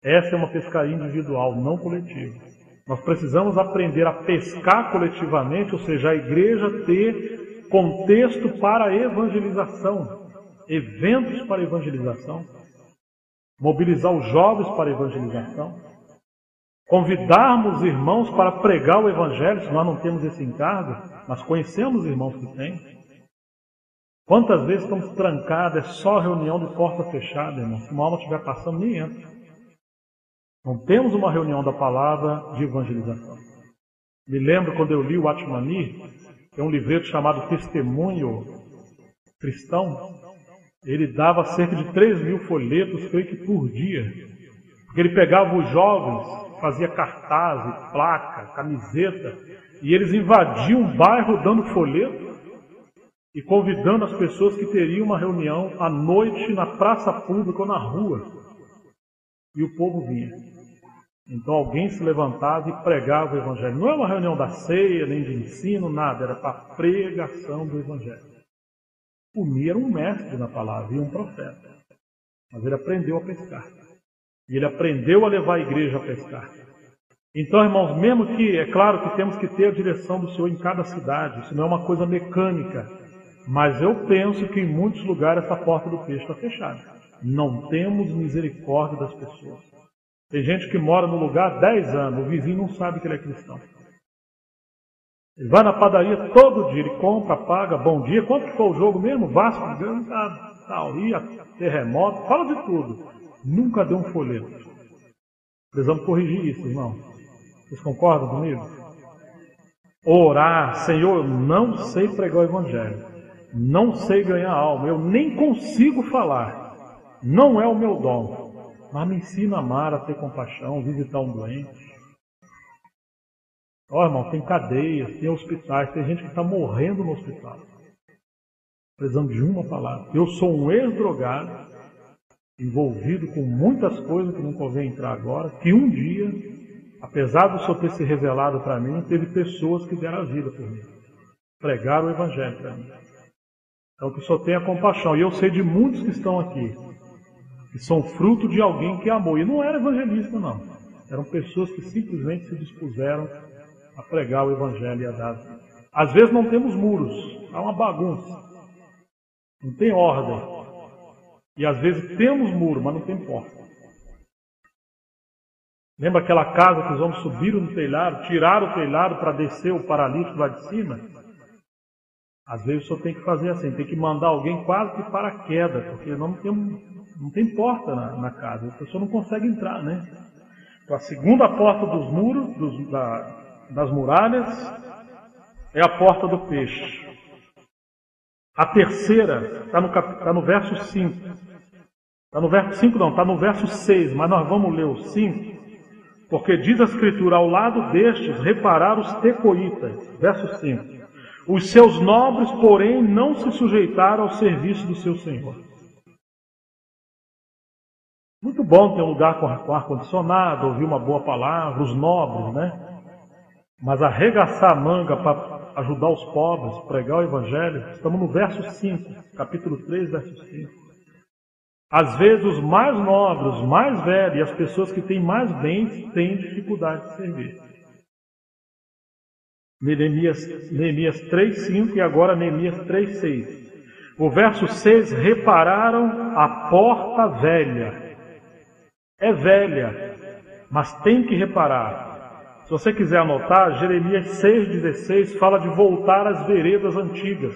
Essa é uma pescaria individual, não coletiva. Nós precisamos aprender a pescar coletivamente, ou seja, a igreja ter contexto para a evangelização, eventos para a evangelização, mobilizar os jovens para a evangelização, convidarmos irmãos para pregar o evangelho, se nós não temos esse encargo, mas conhecemos irmãos que têm. Quantas vezes estamos trancados, é só reunião de porta fechada, irmão. Se uma alma estiver passando, nem entra. Não temos uma reunião da palavra de evangelização. Me lembro quando eu li o Atmani, que é um livreto chamado Testemunho Cristão. Ele dava cerca de 3.000 folhetos, creio que por dia. Porque ele pegava os jovens, fazia cartaz, placa, camiseta, e eles invadiam o bairro dando folheto e convidando as pessoas que teriam uma reunião à noite na praça pública ou na rua. E o povo vinha. Então alguém se levantava e pregava o evangelho. Não é uma reunião da ceia, nem de ensino, nada. Era para a pregação do evangelho. O Mi era um mestre na palavra e um profeta. Mas ele aprendeu a pescar. E ele aprendeu a levar a igreja a pescar. Então, irmãos, mesmo que, é claro que temos que ter a direção do Senhor em cada cidade. Isso não é uma coisa mecânica. Mas eu penso que em muitos lugares essa porta do peixe está fechada. Não temos misericórdia das pessoas. Tem gente que mora no lugar há 10 anos, o vizinho não sabe que ele é cristão. Ele vai na padaria todo dia, ele compra, paga, bom dia. Quanto que foi o jogo mesmo? Vasco, tal, ia, terremoto, fala de tudo. Nunca deu um folheto. Precisamos corrigir isso, irmão. Vocês concordam comigo? Orar, Senhor, eu não sei pregar o evangelho. Não sei ganhar alma, eu nem consigo falar. Não é o meu dom. Mas me ensina a amar, a ter compaixão, visitar um doente. Irmão, tem cadeias, tem hospitais, tem gente que está morrendo no hospital. Precisamos de uma palavra. Eu sou um ex-drogado, envolvido com muitas coisas que não convém entrar agora, que um dia, apesar do Senhor ter se revelado para mim, teve pessoas que deram a vida por mim. Pregaram o evangelho para mim. Então que o Senhor tenha compaixão. E eu sei de muitos que estão aqui, que são fruto de alguém que amou. E não era evangelista, não. Eram pessoas que simplesmente se dispuseram a pregar o evangelho e a dar. Às vezes não temos muros, há uma bagunça. Não tem ordem. E às vezes temos muro, mas não tem porta. Lembra aquela casa que os homens subiram no telhado, tiraram o telhado para descer o paralítico lá de cima? Às vezes o senhor tem que fazer assim, tem que mandar alguém quase que para a queda, porque não tem porta na casa, a pessoa não consegue entrar, né? Então a segunda porta dos muros, das muralhas, é a porta do peixe. A terceira está no verso 5. Está no verso 5 não, está no verso 6, mas nós vamos ler o 5, porque diz a Escritura, ao lado destes repararam os tecoítas, verso 5. Os seus nobres, porém, não se sujeitaram ao serviço do seu Senhor. Muito bom ter um lugar com ar-condicionado, ouvir uma boa palavra, os nobres, né? Mas arregaçar a manga para ajudar os pobres, pregar o Evangelho, estamos no verso 5, capítulo 3, verso 5. Às vezes os mais nobres, os mais velhos e as pessoas que têm mais bens têm dificuldade de servir. Neemias 3,5 e agora Neemias 3,6. O verso 6, repararam a porta velha. É velha, mas tem que reparar. Se você quiser anotar, Jeremias 6,16 fala de voltar às veredas antigas.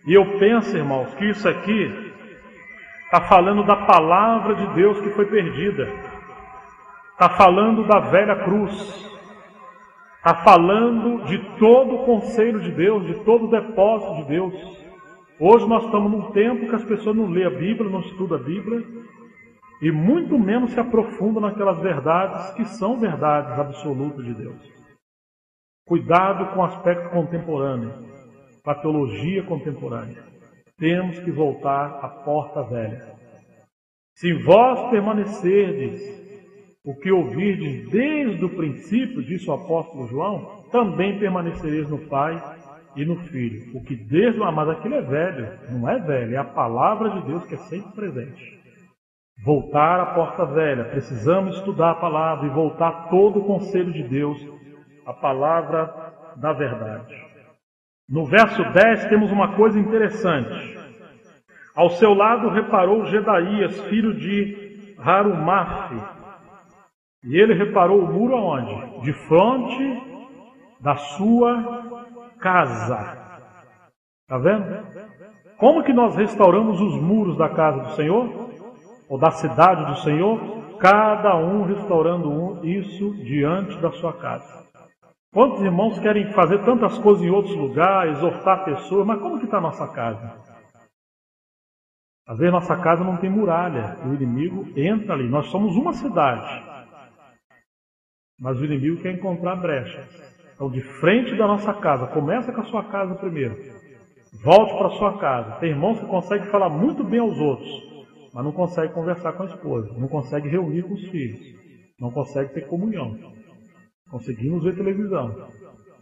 E eu penso, irmãos, que isso aqui está falando da palavra de Deus que foi perdida. Está falando da velha cruz. Está falando de todo o conselho de Deus, de todo o depósito de Deus. Hoje nós estamos num tempo que as pessoas não lêem a Bíblia, não estudam a Bíblia, e muito menos se aprofundam naquelas verdades que são verdades absolutas de Deus. Cuidado com o aspecto contemporâneo, com a teologia contemporânea. Temos que voltar à porta velha. Se vós permanecerdes o que ouvirdes desde o princípio, disse o apóstolo João, também permanecereis no Pai e no Filho. O que desde mas aquilo é velho, não é velho, é a palavra de Deus que é sempre presente. Voltar à porta velha, precisamos estudar a palavra e voltar todo o conselho de Deus, a palavra da verdade. No verso 10 temos uma coisa interessante. Ao seu lado reparou Gedaías, filho de Harumaf, e ele reparou o muro aonde? De fronte da sua casa. Está vendo? Como que nós restauramos os muros da casa do Senhor? Ou da cidade do Senhor? Cada um restaurando isso diante da sua casa. Quantos irmãos querem fazer tantas coisas em outros lugares, exortar pessoas, mas como que está a nossa casa? Às vezes nossa casa não tem muralha, e o inimigo entra ali. Nós somos uma cidade, mas o inimigo quer encontrar brechas. Então, de frente da nossa casa, começa com a sua casa primeiro. Volte para a sua casa. Tem irmãos que conseguem falar muito bem aos outros, mas não consegue conversar com a esposa, não consegue reunir com os filhos, não consegue ter comunhão. Conseguimos ver televisão,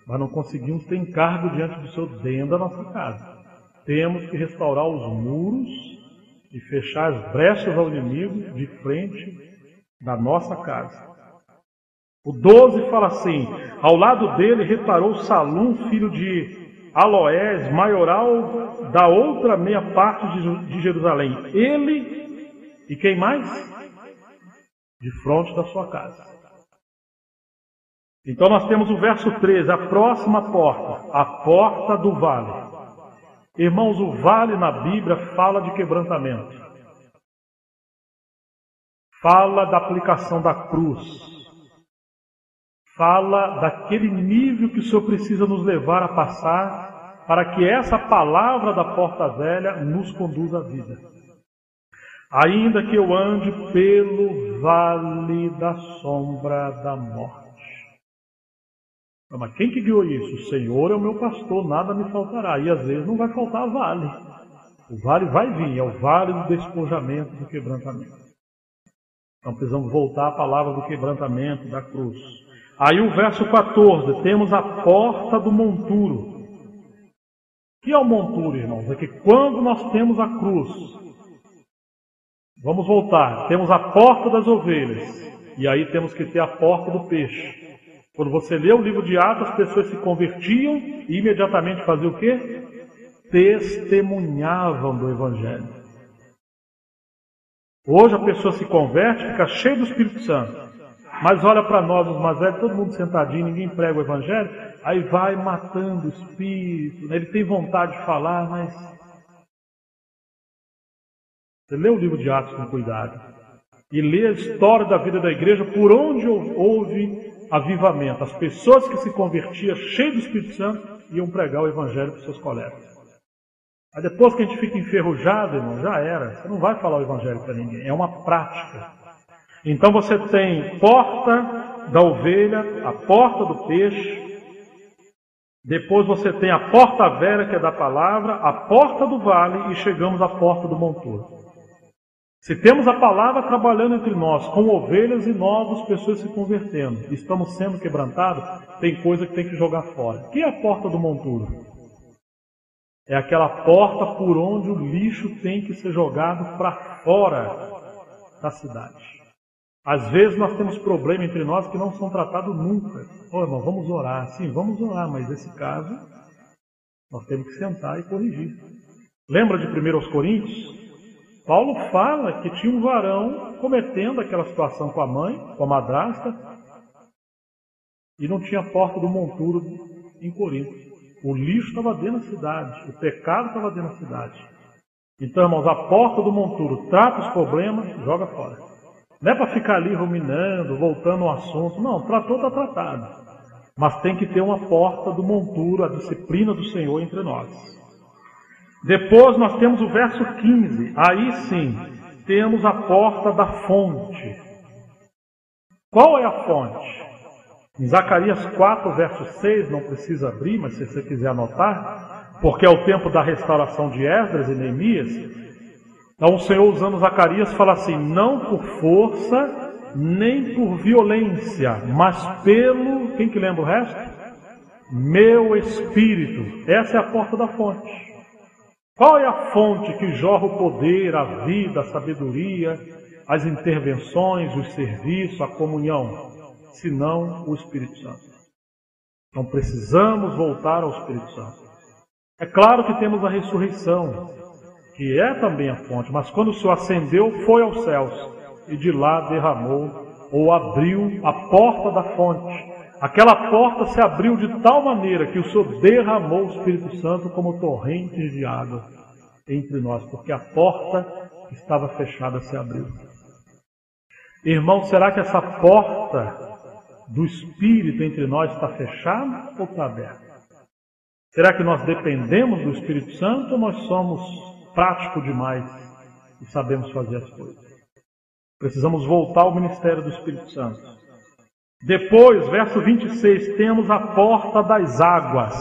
mas não conseguimos ter encargo diante do Senhor dentro da nossa casa. Temos que restaurar os muros e fechar as brechas ao inimigo de frente da nossa casa. O 12 fala assim: ao lado dele reparou Salum, filho de Aloés, maioral da outra meia parte de Jerusalém. Ele e quem mais? De frente da sua casa. Então nós temos o verso 13, a próxima porta, a porta do vale. Irmãos, o vale na Bíblia fala de quebrantamento. Fala da aplicação da cruz. Fala daquele nível que o Senhor precisa nos levar a passar para que essa palavra da porta velha nos conduza à vida. Ainda que eu ande pelo vale da sombra da morte. Mas quem que guiou isso? O Senhor é o meu pastor, nada me faltará. E às vezes não vai faltar vale. O vale vai vir, é o vale do despojamento, do quebrantamento. Então precisamos voltar à palavra do quebrantamento, da cruz. Aí o verso 14, temos a porta do monturo. O que é o monturo, irmãos? É que quando nós temos a cruz, vamos voltar, temos a porta das ovelhas, e aí temos que ter a porta do peixe. Quando você lê o livro de Atos, as pessoas se convertiam e imediatamente faziam o quê? Testemunhavam do Evangelho. Hoje a pessoa se converte, fica cheia do Espírito Santo. Mas olha para nós, os mais velhos, todo mundo sentadinho, ninguém prega o Evangelho, aí vai matando o Espírito, né? Ele tem vontade de falar, mas... Você lê o livro de Atos com cuidado. E lê a história da vida da igreja, por onde houve avivamento. As pessoas que se convertiam, cheias do Espírito Santo, iam pregar o Evangelho para os seus colegas. Aí depois que a gente fica enferrujado, irmão, já era. Você não vai falar o Evangelho para ninguém. É uma prática. Então você tem porta da ovelha, a porta do peixe. Depois você tem a porta velha, que é da palavra, a porta do vale, e chegamos à porta do monturo. Se temos a palavra trabalhando entre nós, com ovelhas e novas pessoas se convertendo, estamos sendo quebrantados, tem coisa que tem que jogar fora. O que é a porta do monturo? É aquela porta por onde o lixo tem que ser jogado para fora da cidade. Às vezes nós temos problemas entre nós que não são tratados nunca. Ô irmão, vamos orar. Sim, vamos orar, mas nesse caso, nós temos que sentar e corrigir. Lembra de 1 Coríntios? Paulo fala que tinha um varão cometendo aquela situação com a mãe, com a madrasta, e não tinha porta do monturo em Corinto. O lixo estava dentro da cidade, o pecado estava dentro da cidade. Então, irmãos, a porta do monturo trata os problemas, joga fora. Não é para ficar ali ruminando, voltando ao assunto. Não, tratou, está tratado. Mas tem que ter uma porta do monturo, a disciplina do Senhor entre nós. Depois nós temos o verso 15. Aí sim, temos a porta da fonte. Qual é a fonte? Em Zacarias 4, verso 6, não precisa abrir, mas se você quiser anotar, porque é o tempo da restauração de Esdras e Neemias. Então o Senhor, usando Zacarias, fala assim: não por força, nem por violência, mas pelo... Quem que lembra o resto? Meu Espírito. Essa é a porta da fonte. Qual é a fonte que jorra o poder, a vida, a sabedoria, as intervenções, o serviço, a comunhão? Senão o Espírito Santo. Então precisamos voltar ao Espírito Santo. É claro que temos a ressurreição, que é também a fonte, mas quando o Senhor ascendeu, foi aos céus e de lá derramou ou abriu a porta da fonte. Aquela porta se abriu de tal maneira que o Senhor derramou o Espírito Santo como torrentes de água entre nós, porque a porta que estava fechada se abriu. Irmão, será que essa porta do Espírito entre nós está fechada ou está aberta? Será que nós dependemos do Espírito Santo ou nós somos práticos demais e sabemos fazer as coisas? Precisamos voltar ao ministério do Espírito Santo. Depois, verso 26, temos a porta das águas.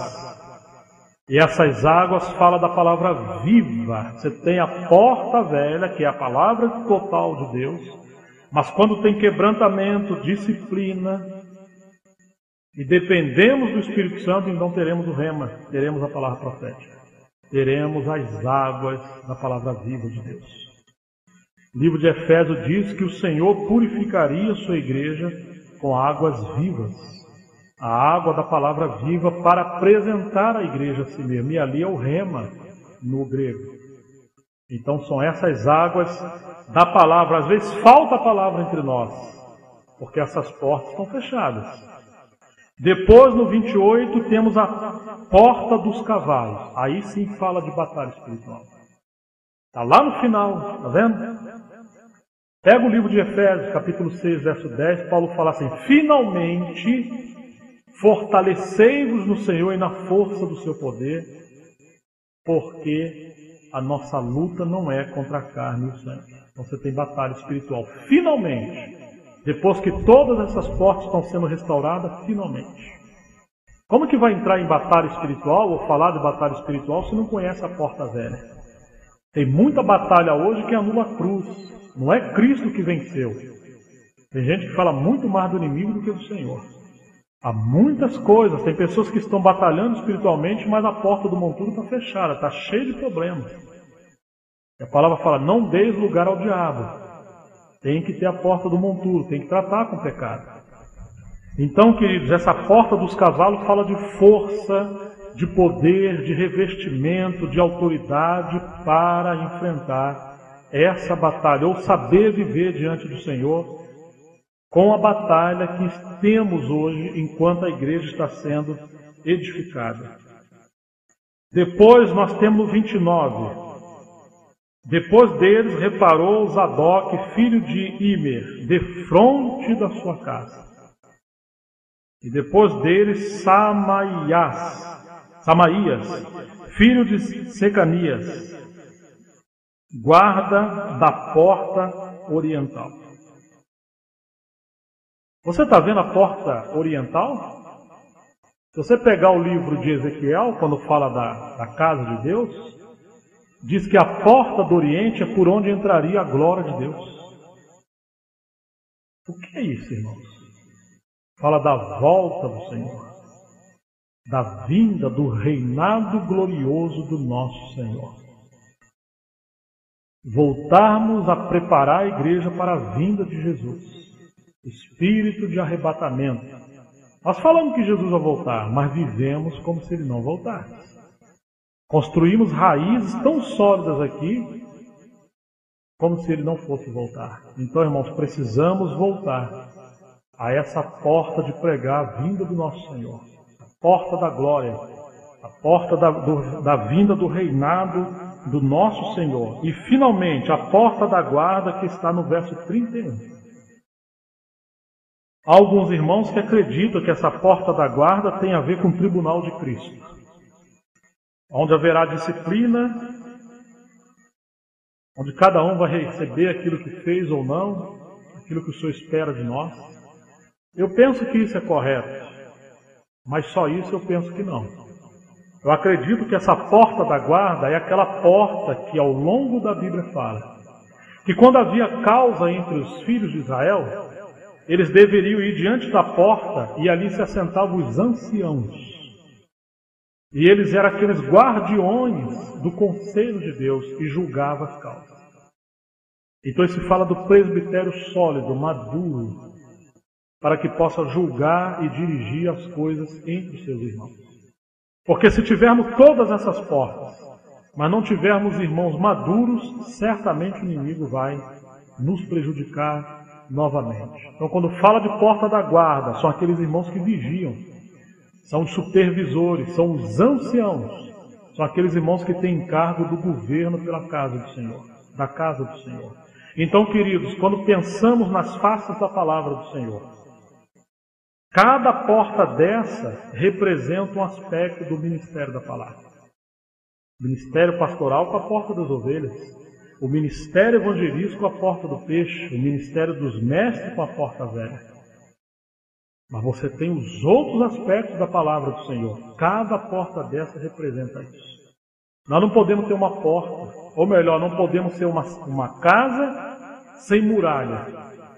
E essas águas falam da palavra viva. Você tem a porta velha, que é a palavra total de Deus. Mas quando tem quebrantamento, disciplina, e dependemos do Espírito Santo, então teremos o rema, teremos a palavra profética. Teremos as águas da palavra viva de Deus. O livro de Efésios diz que o Senhor purificaria a sua igreja com águas vivas. A água da palavra viva para apresentar a igreja a si mesma. E ali é o rema no grego. Então são essas águas da palavra. Às vezes falta a palavra entre nós, porque essas portas estão fechadas. Depois, no 28, temos a porta dos cavalos. Aí sim fala de batalha espiritual. Está lá no final, está vendo? Pega o livro de Efésios, capítulo 6, verso 10, Paulo fala assim: finalmente, fortalecei-vos no Senhor e na força do seu poder, porque a nossa luta não é contra a carne e o sangue. Então você tem batalha espiritual. Finalmente, depois que todas essas portas estão sendo restauradas, finalmente. Como que vai entrar em batalha espiritual ou falar de batalha espiritual se não conhece a porta velha? Tem muita batalha hoje que anula a cruz. Não é Cristo que venceu. Tem gente que fala muito mais do inimigo do que do Senhor. Há muitas coisas. Tem pessoas que estão batalhando espiritualmente, mas a porta do monturo está fechada, está cheia de problemas. E a palavra fala: não deis lugar ao diabo. Tem que ter a porta do monturo, tem que tratar com o pecado. Então, queridos, essa porta dos cavalos fala de força, de poder, de revestimento, de autoridade para enfrentar essa batalha, ou saber viver diante do Senhor com a batalha que temos hoje enquanto a igreja está sendo edificada. Depois nós temos o 29. Depois deles reparou Zadok, filho de Imer, defronte da sua casa. E depois deles Samaías, filho de Secanias, guarda da porta oriental. Você está vendo a porta oriental? Se você pegar o livro de Ezequiel, quando fala da casa de Deus, diz que a porta do Oriente é por onde entraria a glória de Deus. O que é isso, irmãos? Fala da volta do Senhor, da vinda do reinado glorioso do nosso Senhor. Voltarmos a preparar a igreja para a vinda de Jesus. Espírito de arrebatamento. Nós falamos que Jesus vai voltar, mas vivemos como se ele não voltasse. Construímos raízes tão sólidas aqui, como se ele não fosse voltar. Então, irmãos, precisamos voltar a essa porta de pregar a vinda do nosso Senhor. A porta da glória, a porta da vinda do reinado do nosso Senhor. E, finalmente, a porta da guarda que está no verso 31. Há alguns irmãos que acreditam que essa porta da guarda tem a ver com o tribunal de Cristo. onde haverá disciplina, onde cada um vai receber aquilo que fez ou não, aquilo que o Senhor espera de nós. Eu penso que isso é correto, mas só isso eu penso que não. Eu acredito que essa porta da guarda é aquela porta que ao longo da Bíblia fala que quando havia causa entre os filhos de Israel, eles deveriam ir diante da porta e ali se assentavam os anciãos. E eles eram aqueles guardiões do conselho de Deus que julgavam as causas. Então se fala do presbitério sólido, maduro, para que possa julgar e dirigir as coisas entre os seus irmãos. Porque se tivermos todas essas portas, mas não tivermos irmãos maduros, certamente o inimigo vai nos prejudicar novamente. Então quando fala de porta da guarda, são aqueles irmãos que vigiam, são os supervisores, são os anciãos, são aqueles irmãos que têm encargo do governo pela casa do Senhor, da casa do Senhor. Então, queridos, quando pensamos nas faces da palavra do Senhor, cada porta dessa representa um aspecto do ministério da palavra. O ministério pastoral com a porta das ovelhas, o ministério evangelístico com a porta do peixe, o ministério dos mestres com a porta velha. Mas você tem os outros aspectos da palavra do Senhor. Cada porta dessa representa isso. Nós não podemos ter uma porta, ou melhor, não podemos ter uma casa sem muralha.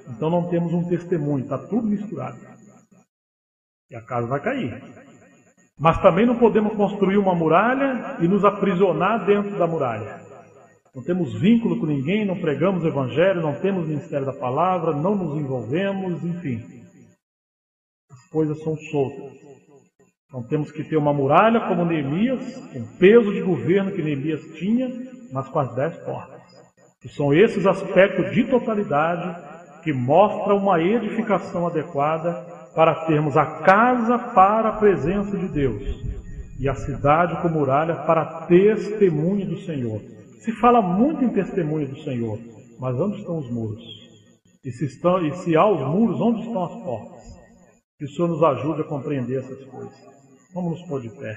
Então não temos um testemunho, está tudo misturado. E a casa vai cair. Mas também não podemos construir uma muralha e nos aprisionar dentro da muralha. Não temos vínculo com ninguém, não pregamos o evangelho, não temos ministério da palavra, não nos envolvemos, enfim. As coisas são soltas. Então temos que ter uma muralha como Neemias, com o peso de governo que Neemias tinha, mas com as 10 portas. E são esses aspectos de totalidade que mostram uma edificação adequada para termos a casa para a presença de Deus e a cidade com muralha para testemunho do Senhor. Se fala muito em testemunho do Senhor, mas onde estão os muros? E se há os muros, onde estão as portas? Que o Senhor nos ajude a compreender essas coisas. Vamos nos pôr de pé.